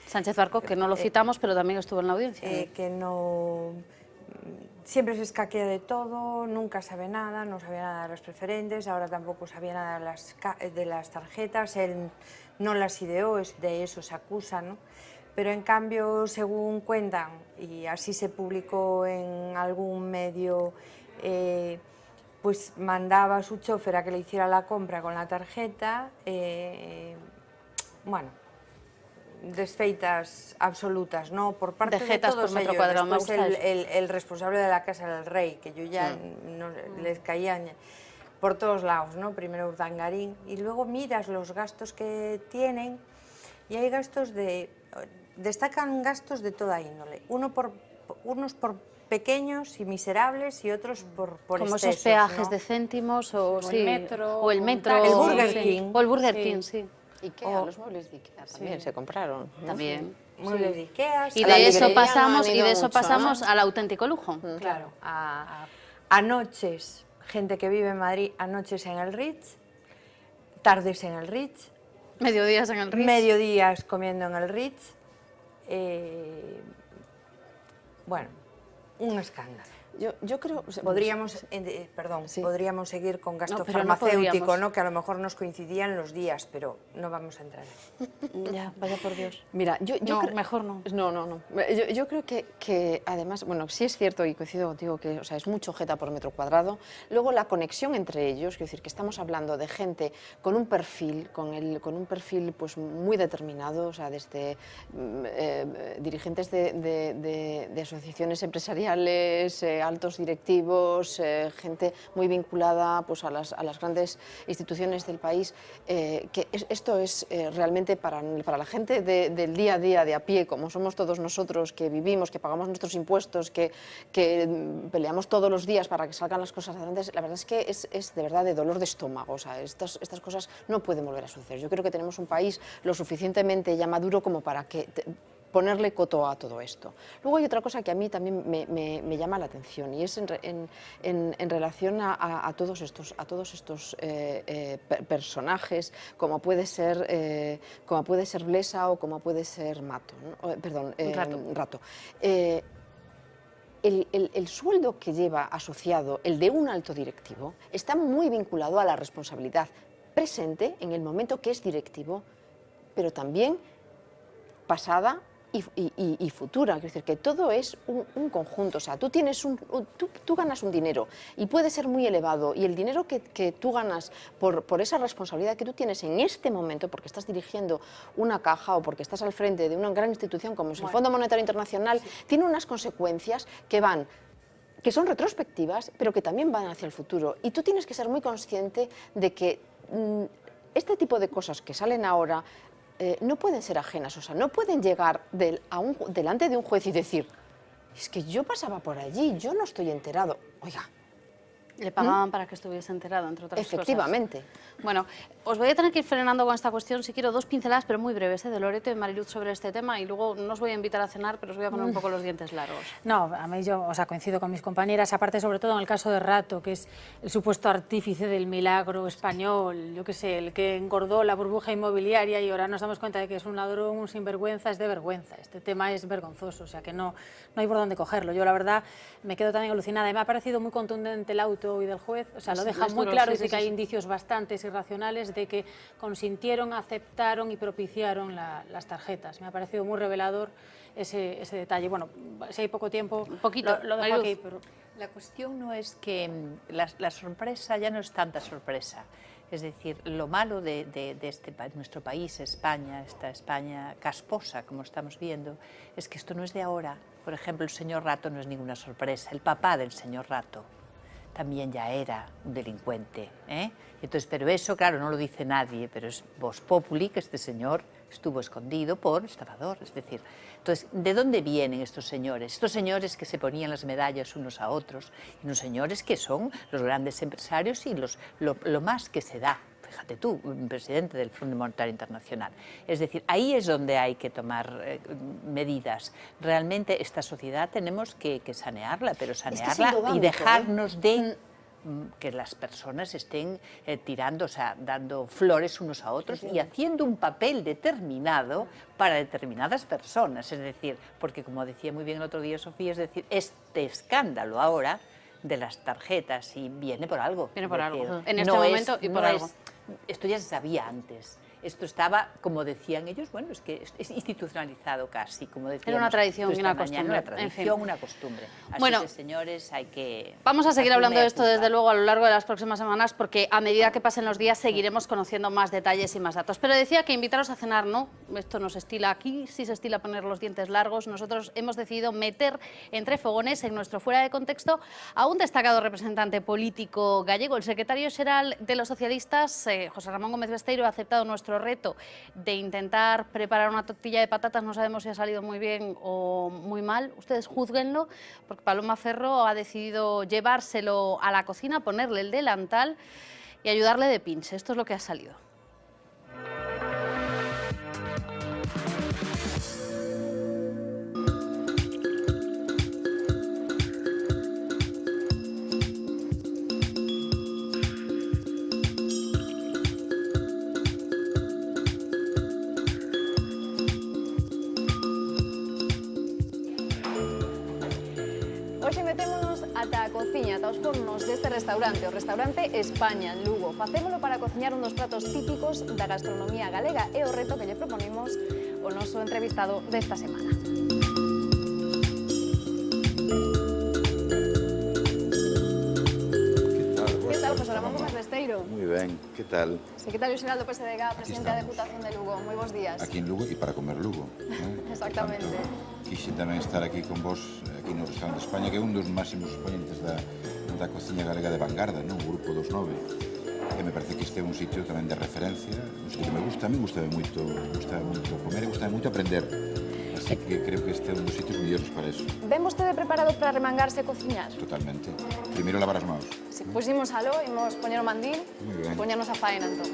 Sánchez Barcó, que no lo citamos, pero también estuvo en la audiencia. Que no... Siempre se escaquea de todo, nunca sabe nada, no sabía nada de los preferentes, ahora tampoco sabía nada de las tarjetas, él no las ideó, de eso se acusa, ¿no? Pero en cambio, según cuentan, y así se publicó en algún medio, pues mandaba a su chofer a que le hiciera la compra con la tarjeta, bueno, desfeitas absolutas, ¿no? Por parte de todos ellos. Después el responsable de la Casa del Rey, que yo ya les caían por todos lados, ¿no? Primero Urdangarín, y luego miras los gastos que tienen y hay gastos destacan gastos de toda índole, unos por pequeños y miserables y otros por como excesos, esos peajes, ¿no? de céntimos o el metro, el Burger King. O el Burger King, sí. Ikea, los muebles de Ikea también se compraron. También. Muebles de Ikea. Y de eso pasamos al auténtico lujo. Claro, a noches, gente que vive en Madrid, a noches en el Ritz, tardes en el Ritz. Mediodías en el Ritz. Mediodías comiendo en el Ritz. Bueno, un escándalo. Yo creo... Podríamos, podríamos seguir con gasto pero farmacéutico, podríamos. ¿no? Que a lo mejor nos coincidían los días, pero no vamos a entrar ahí. Ya, vaya por Dios. Mira, mejor no. No. Yo creo que además, bueno, sí es cierto y coincido contigo que, o sea, es mucho jeta por metro cuadrado. Luego la conexión entre ellos, quiero decir que estamos hablando de gente con un perfil, con un perfil pues muy determinado, o sea, desde dirigentes de asociaciones empresariales, altos directivos, gente muy vinculada pues a las grandes instituciones del país, que esto es realmente para la gente del día a día, de a pie, como somos todos nosotros, que vivimos, que pagamos nuestros impuestos, que peleamos todos los días para que salgan las cosas adelante. La verdad es que es de verdad de dolor de estómago. O sea, estas cosas no pueden volver a suceder. Yo creo que tenemos un país lo suficientemente ya maduro como para que ponerle coto a todo esto. Luego hay otra cosa que a mí también me llama la atención y es en relación a todos estos personajes, como puede ser Blesa o como puede ser Mato, ¿no? Rato. El sueldo que lleva asociado, el de un alto directivo, está muy vinculado a la responsabilidad presente en el momento que es directivo, pero también pasada y futura. Quiero decir que todo es un conjunto. O sea, tú ganas un dinero y puede ser muy elevado, y el dinero que tú ganas por esa responsabilidad que tú tienes en este momento, porque estás dirigiendo una caja o porque estás al frente de una gran institución como es el Fondo Monetario Internacional, tiene unas consecuencias que son retrospectivas, pero que también van hacia el futuro. Y tú tienes que ser muy consciente de que este tipo de cosas que salen ahora no pueden ser ajenas, o sea, no pueden llegar delante de un juez y decir, es que yo pasaba por allí, yo no estoy enterado. Oiga. Le pagaban para que estuviese enterado, entre otras Efectivamente. cosas. Bueno, os voy a tener que ir frenando con esta cuestión. Si quiero, 2 pinceladas, pero muy breves, de Loreto y Mariluz sobre este tema, y luego no os voy a invitar a cenar, pero os voy a poner un poco los dientes largos. No, a mí coincido con mis compañeras, aparte sobre todo en el caso de Rato, que es el supuesto artífice del milagro español, yo qué sé, el que engordó la burbuja inmobiliaria y ahora nos damos cuenta de que es un ladrón, un sinvergüenza, es de vergüenza. Este tema es vergonzoso, o sea que no hay por dónde cogerlo. Yo la verdad me quedo también alucinada y me ha parecido muy contundente el auto y del juez, o sea, lo deja muy claro, dice que hay indicios bastante irracionales de que consintieron, aceptaron y propiciaron las tarjetas. Me ha parecido muy revelador ese detalle. Bueno, si hay poco tiempo, lo dejo aquí. Pero... La cuestión no es que la sorpresa ya no es tanta sorpresa. Es decir, lo malo de nuestro país, España, esta España casposa, como estamos viendo, es que esto no es de ahora. Por ejemplo, el señor Rato no es ninguna sorpresa. El papá del señor Rato también ya era un delincuente, ¿eh? Entonces, pero eso, claro, no lo dice nadie, pero es vox populi que este señor estuvo escondido por estafador, es decir, entonces, ¿de dónde vienen estos señores? Estos señores que se ponían las medallas unos a otros, y unos señores que son los grandes empresarios y lo más que se da. Fíjate tú, presidente del Fondo Monetario Internacional. Es decir, ahí es donde hay que tomar medidas. Realmente esta sociedad tenemos que sanearla, pero sanearla y dejarnos de que las personas estén tirando, o sea, dando flores unos a otros y haciendo un papel determinado para determinadas personas. Es decir, porque como decía muy bien el otro día Sofía, es decir, este escándalo ahora de las tarjetas y viene por algo. Viene por algo. En este momento y por algo. Esto ya se sabía antes. Esto estaba, como decían ellos, bueno, es que es institucionalizado casi, como decíamos. Era una tradición y una mañana, costumbre. Una tradición, en fin. Una costumbre. Así bueno, que, señores, hay que... Vamos a seguir hablando de esto, desde luego, a lo largo de las próximas semanas, porque a medida que pasen los días seguiremos conociendo más detalles y más datos. Pero decía que invitaros a cenar, no, esto no se estila aquí, sí se estila poner los dientes largos. Nosotros hemos decidido meter entre fogones, en nuestro Fuera de Contexto, a un destacado representante político gallego. El secretario xeral de los socialistas, José Ramón Gómez Besteiro, ha aceptado nuestro reto de intentar preparar una tortilla de patatas. No sabemos si ha salido muy bien o muy mal. Ustedes juzguenlo, porque Paloma Ferro ha decidido llevárselo a la cocina, ponerle el delantal y ayudarle de pinche. Esto es lo que ha salido. Hoxe metémonos ata a cociña, ata os fornos deste restaurante, o restaurante España, en Lugo. Facémolo para cociñar un dos pratos típicos da gastronomía galega e o reto que lle proponemos o noso entrevistado desta semana. Que tal, José Ramón Gómez Besteiro? Muy ben, que tal? Secretario xeral do PSDG, presidente da Deputación de Lugo. Moi bons días. Aquí en Lugo e para comer Lugo. Exactamente. Quixen tamén estar aquí con vos, aquí no Restaurante España, que é un dos máximos exponentes da cociña galega de vanguarda, non? O Grupo dos 9. E me parece que este é un sitio tamén de referencia, un sitio que me gusta, a mí gustame moito comer e gustame moito aprender. Así que creo que este é un dos sitios mellores para eso. Ven vostede preparado para remangarse e cociñar? Totalmente. Primeiro lavar as mãos. Si, pois imos aló, imos poñer o mandil Muy e ben. poñernos a faena, entón.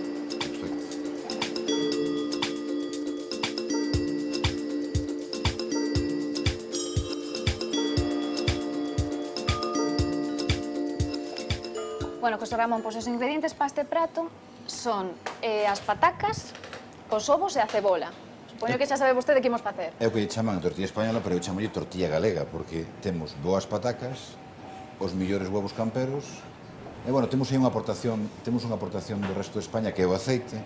Bueno, José Ramón, pois os ingredientes para este prato son as patacas, os ovos e a cebola. Supoño que xa sabe vostede que imos facer. É o que chaman a tortilla española, pero eu chamolle tortilla galega, porque temos boas patacas, os millores huevos camperos, e, bueno, temos aí unha aportación do resto de España, que é o aceite.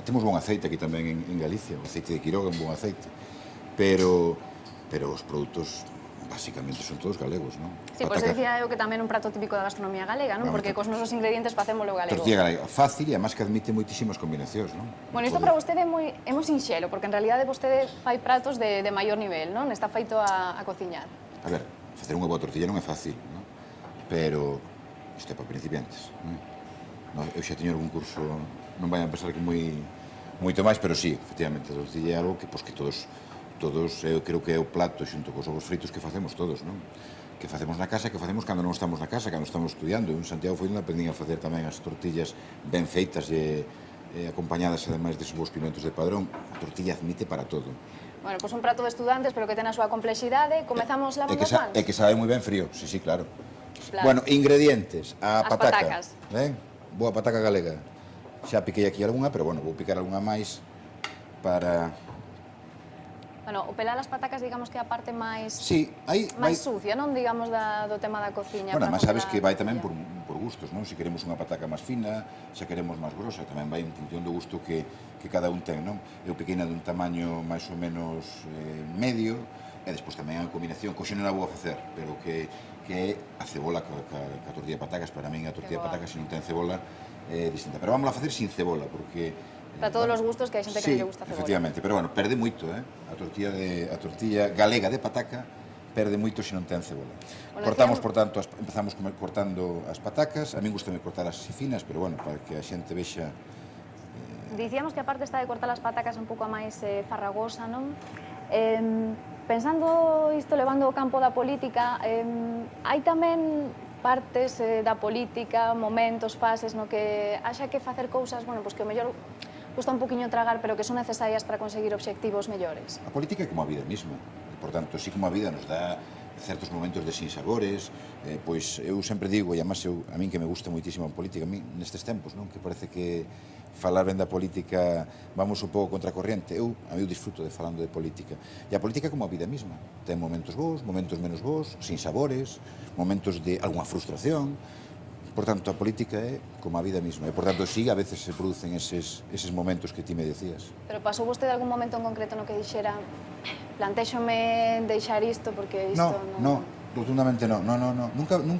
Temos bon aceite aquí tamén en Galicia, o aceite de Quiroga é un bon aceite, pero os produtos basicamente son todos galegos, non? Sí, pois decía eu que tamén un prato típico da gastronomía galega, non? Porque cos nosos ingredientes facémolo galego. Tortilla galega, fácil e además que admite moitísimas combinacións, non? Bueno, isto para vostede é moi sinxelo, porque en realidade vostede fai pratos de maior nivel, non? Está feito a cociñar. A ver, facer unha boa tortilla non é fácil, non? Pero isto é para principiantes, non? Eu xa teño algún curso, non vai a pensar que moito máis, pero sí, efectivamente, a tortilla é algo que todos, eu creo que é o plato xunto cos ovos fritos que facemos todos, non? Que facemos na casa, que facemos cando non estamos na casa, cando estamos estudiando. En Santiago foi onde aprendín a facer tamén as tortillas ben feitas e acompañadas ademais deses bons pimentos de Padrón. A tortilla admite para todo. Bueno, pois un prato de estudantes, pero que ten a súa complexidade. Comezamos lavando as mans? É que sabe moi ben frío, sí, claro. Claro. Bueno, ingredientes, a As pataca. patacas. Boa pataca galega. Xa piquei aquí algunha, pero bueno, vou picar algunha máis para... Bueno, o pelar as patacas, digamos que é a parte máis... Sí, máis sucia, non? Digamos, do tema da cociña. Bueno, además sabes que vai tamén por gustos, non? Se queremos unha pataca máis fina, se queremos máis grosa, tamén vai en función do gusto que cada un ten, non? Eu pequena dun tamaño máis ou menos medio, e despois tamén a combinación, que hoxe non a vou a facer, pero que é a cebola ca tortilla de patacas. Para min a tortilla de patacas, se non ten cebola, é distinta. Pero vamos a facer sin cebola, porque... Para todos os gustos, que hai xente que non lle gusta a cebola. Efectivamente, pero bueno, perde moito, a tortilla galega de pataca perde moito se non ten cebola. Cortamos, por tanto, empezamos cortando as patacas. A min gustame cortar as finas, pero bueno, para que a xente vexa... Dicíamos que a parte está de cortar as patacas un pouco máis farragosa, non? Pensando isto, levando o campo da política, hai tamén partes da política, momentos, fases, no que haxa que facer cousas, bueno, pois que o mellor custa un poquinho tragar, pero que son necesarias para conseguir obxectivos mellores. A política é como a vida mesma. Por tanto, sí como a vida nos dá certos momentos de sinsabores, pois eu sempre digo, e además a min que me gusta moitísimo a política, a min nestes tempos, non? Que parece que falar ben da política vamos un pouco contracorriente. A mí disfruto de falando de política. E a política é como a vida mesma. Ten momentos bons, momentos menos bons, sinsabores, momentos de algunha frustración. Por tanto, a política é como a vida mesma. E, por tanto, sí, a veces se producen eses momentos que ti me decías. Pero pasou vostede algún momento en concreto no que dixera plantéxome deixar isto porque isto non... rotundamente non. Nunca, non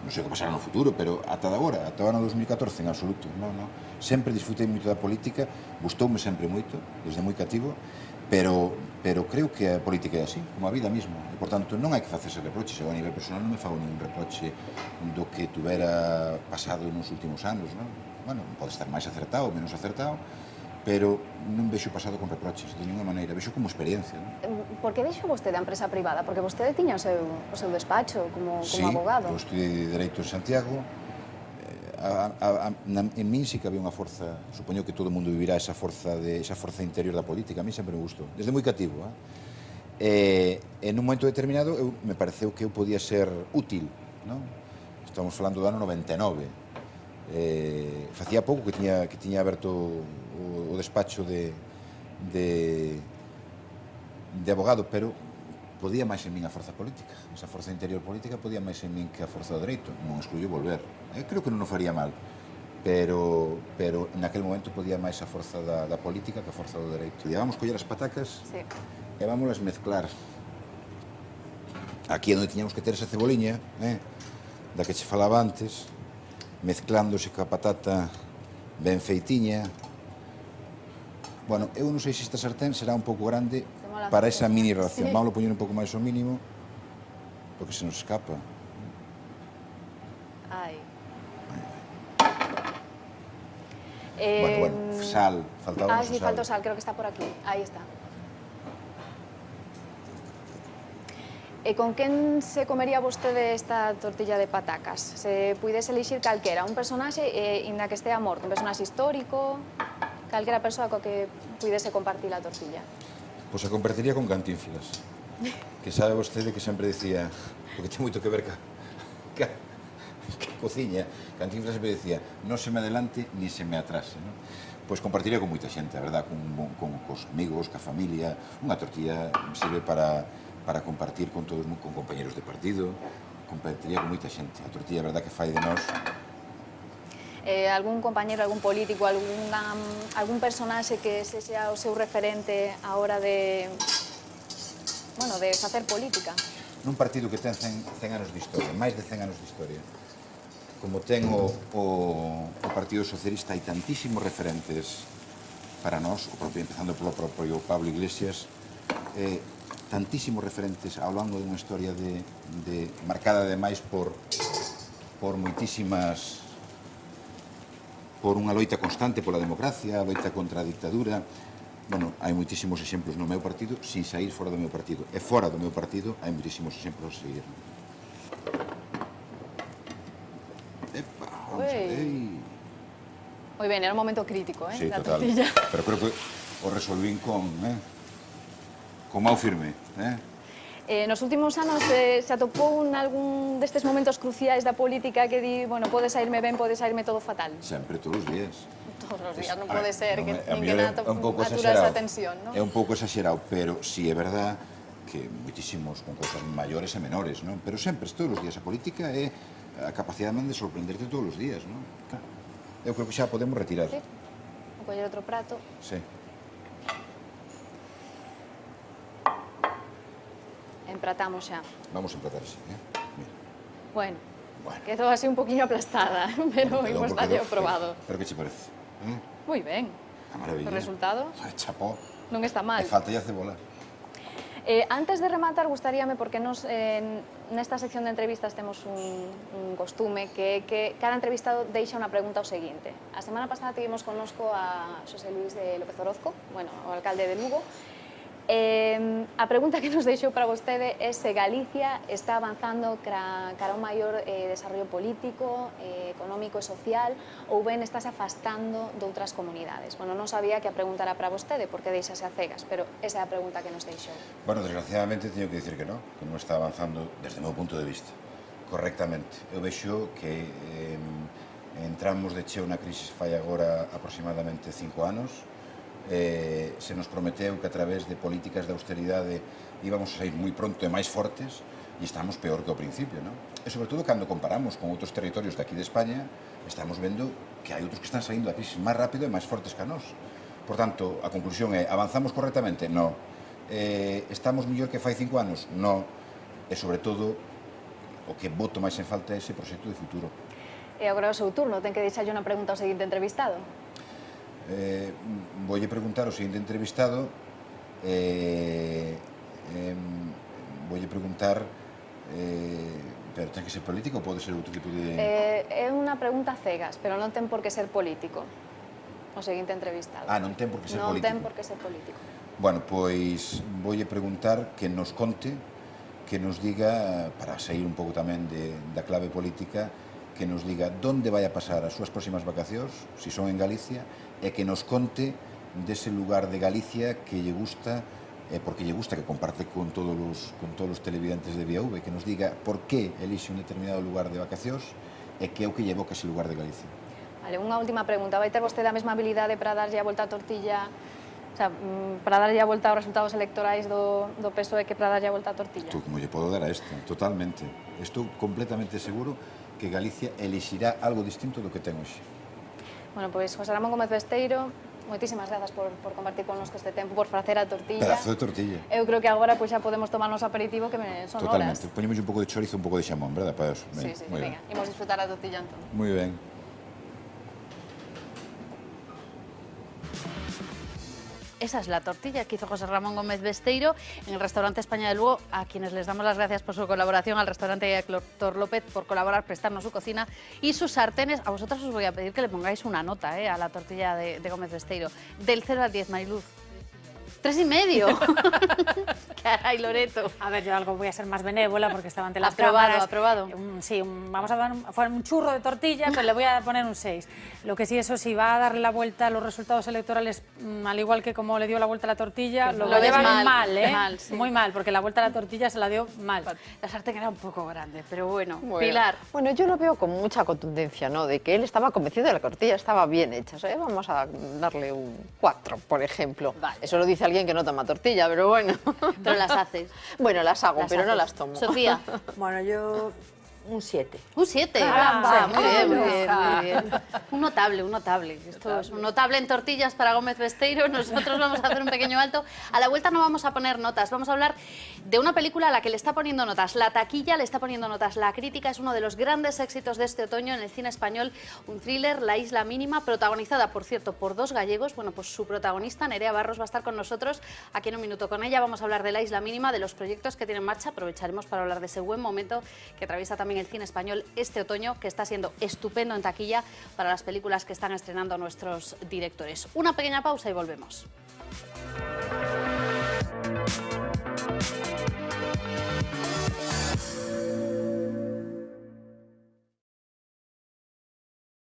sei o que pasará no futuro, pero ata agora, ata o ano 2014, en absoluto. Sempre disfrutei moito da política, gustoume sempre moito, desde moi cativo, pero creo que a política é así, como a vida mesma. E, por tanto, non hai que facerse reproches. Eu, a nivel personal, non me fago ningún reproche do que tuvera pasado nos últimos anos, non? Bueno, pode estar máis acertado ou menos acertado, pero non vexo pasado con reproches, de ninguna maneira. Vexo como experiencia, non? Por que deixou vostede a empresa privada? Porque vostede tiña o seu despacho como abogado. Sí, eu estudiei Dereito en Santiago. En min sí que había unha forza, supoño que todo o mundo vivirá esa forza interior da política, a mí sempre me gustou, desde moi cativo. En un momento determinado me pareceu que eu podía ser útil, non? Estamos falando do ano 99. Facía pouco que tiña aberto o despacho de abogado, pero podía máis en min a forza política. Esa forza interior política podía máis en min que a forza do dereito. Non excluyo volver. Creo que non o faría mal, pero naquel momento podía máis a forza da política que a forza do dereito. E vamos coller as patacas e vámolas mezclar. Aquí é onde tiñamos que ter esa ceboliña, da que che falaba antes, mezclándose coa patata ben feitiña. Bueno, eu non sei se esta sartén será un pouco grande para esa mini ración. Vamos a poñer un pouco máis ao mínimo, porque se nos escapa. Ai. Bueno, sal, faltaba sí, falta sal, creo que está por aquí. Aí está. E con quen se comería vostede esta tortilla de patacas? Se puidese elixir calquera, un personaxe, inda que estea morto, un personaxe histórico, calquera persoa co que puidese compartir a tortilla. Pois a compartiría con Cantinflas, que sabe vostede que sempre dicía, porque ten moito que ver que cociña, Cantinflas sempre dicía, non se me adelante ni se me atrase, non? Pois compartiría con moita xente, a verdad, con cos amigos, ca familia. Unha tortilla sirve para compartir con todos, con compañeros de partido, compartiría con moita xente. A tortilla, a verdad, que fai de nós. Algún compañero, algún político, algún personaxe que sexa o seu referente a hora de facer política? Nun partido que ten 100 anos de historia, máis de 100 anos de historia, como ten o Partido Socialista, hai tantísimos referentes para nós, empezando polo propio Pablo Iglesias, tantísimos referentes ao longo dunha historia marcada ademais por moitísimas, por unha loita constante pola democracia, a loita contra a dictadura. Bueno, hai moitísimos exemplos no meu partido, sin sair fora do meu partido. E fora do meu partido hai moitísimos exemplos a seguir. Epa, vamos a ver. Moi ben, era un momento crítico, Sí, da total. tortilla. Pero creo que o resolvín con mau firme, Nos últimos anos se atopou algún destes momentos cruciais da política que di, bueno, pode saírme ben, pode saírme todo fatal. Sempre, todos os días. Todos os días, non pode ser que ninguén É un pouco atura exagerado. esa tensión, non? É un pouco exagerado, pero si é verdad que moitísimos con cousas maiores e menores, non? Pero sempre, todos os días, a política é a capacidade de sorprenderte todos os días, non? Claro. Eu creo que xa podemos retirar. Sí. Vou coller outro prato. Sí. Empratamos xa. Vamos a emplatar así, Mira. Bueno, quedou así un poquinho aplastada, pero imos darlle o probado. Pero que che parece? Moi ben. A maravilla. O resultado Chapó. non está mal. E falta ya cebola. Antes de rematar, gustaríame, porque nos nesta sección de entrevistas temos un costume que cada entrevistado deixa unha pregunta ao seguinte. A semana pasada tivemos connosco a Xosé Luis de López Orozco, bueno, o alcalde de Lugo. A pregunta que nos deixou para vostede é se Galicia está avanzando cara a un maior desarrollo político, económico e social, ou ben estáse afastando de outras comunidades. Bueno, non sabía que a pregunta era para vostede, porque deixase a cegas, pero esa é a pregunta que nos deixou. Bueno, desgraciadamente teño que dicir que non está avanzando desde o meu punto de vista correctamente. Eu vexo que entramos de cheo na crise fai agora aproximadamente 5 anos. Se nos prometeu que a través de políticas de austeridade íbamos a sair moi pronto e máis fortes, e estamos peor que ao principio, non? E sobre todo cando comparamos con outros territorios de aquí de España, estamos vendo que hai outros que están saindo da crise máis rápido e máis fortes que a nós. Por tanto, a conclusión é, avanzamos correctamente? No. Estamos mellor que fai 5 anos? No. E sobre todo, o que boto máis en falta é ese proxecto de futuro. E agora é o seu turno, ten que deixarlle unha pregunta ao seguinte entrevistado. Voulle preguntar ao seguinte entrevistado, voulle preguntar, pero ten que ser político ou pode ser outro tipo de... É unha pregunta cegas, pero non ten por que ser político, o seguinte entrevistado. Non ten por que ser político. Non ten por que ser político. Bueno, pois voulle preguntar que nos conte, que nos diga, para sair un pouco tamén da clave política, que nos diga onde vai a pasar as súas próximas vacacións, se son en Galicia, e que nos conte dese lugar de Galicia que lle gusta, porque lle gusta, que comparte con todos os televidentes de VIAV, que nos diga por que elixe un determinado lugar de vacacións e que é o que lle evoca ese lugar de Galicia. Vale, unha última pregunta. Vai ter vostede a mesma habilidade para darlle a volta á tortilla sea, para darlle a volta aos resultados electorais do PSOE que para darlle a volta a tortilla. Tú, como lle podo dar a esta, totalmente. Estou completamente seguro que Galicia elixirá algo distinto do que ten hoxe. Bueno, pois José Ramón Gómez Besteiro, moitísimas grazas por compartir connosco este tempo, por facer a tortilla. Pedazo de tortilla. Eu creo que agora pois xa podemos tomarnos aperitivo que son horas. Totalmente. Poñemos un pouco de chorizo, un pouco de xamón, verdad? Para eso. Sí, venga, imos disfrutar a tortilla entón. Moi ben. Esa es la tortilla que hizo José Ramón Gómez Besteiro en el restaurante España de Lugo, a quienes les damos las gracias por su colaboración, al restaurante Doctor López por colaborar, prestarnos su cocina y sus sartenes. A vosotros os voy a pedir que le pongáis una nota a la tortilla de Gómez Besteiro. Del 0 al 10, Mariluz. 3,5. Caray, Loreto. A ver, yo algo voy a ser más benévola porque estaba ante las Aprobado, cámaras. aprobado. Sí, vamos a dar un churro de tortilla, pero le voy a poner un 6. Lo que sí, eso sí, va a darle la vuelta a los resultados electorales, al igual que como le dio la vuelta a la tortilla, lo va a llevar mal, ¿eh? Mal, sí. Muy mal, porque la vuelta a la tortilla se la dio mal. La sartén era un poco grande, pero bueno. Bueno. Pilar. Bueno, yo lo veo con mucha contundencia, ¿no? De que él estaba convencido de que la tortilla estaba bien hecha. Vamos a darle un 4, por ejemplo. Vale. Eso lo dice alguien que no toma tortilla, pero bueno. Pero las haces. Bueno, las hago, Las pero no haces. las tomo. Sofía. Bueno, yo un 7. Un 7. Caramba, Muy bien, muy bien, loca. muy bien. Un notable, un notable. Esto es un notable en tortillas para Gómez Besteiro. Nosotros vamos a hacer un pequeño alto. A la vuelta no vamos a poner notas. Vamos a hablar de una película a la que le está poniendo notas. La taquilla le está poniendo notas. La crítica es uno de los grandes éxitos de este otoño en el cine español. Un thriller, La Isla Mínima, protagonizada, por cierto, por 2 gallegos. Bueno, pues su protagonista, Nerea Barros, va a estar con nosotros aquí en un minuto. Con ella vamos a hablar de La Isla Mínima, de los proyectos que tiene en marcha. Aprovecharemos para hablar de ese buen momento que atraviesa también el cine español este otoño, que está siendo estupendo en taquilla para las películas que están estrenando nuestros directores. Una pequeña pausa y volvemos.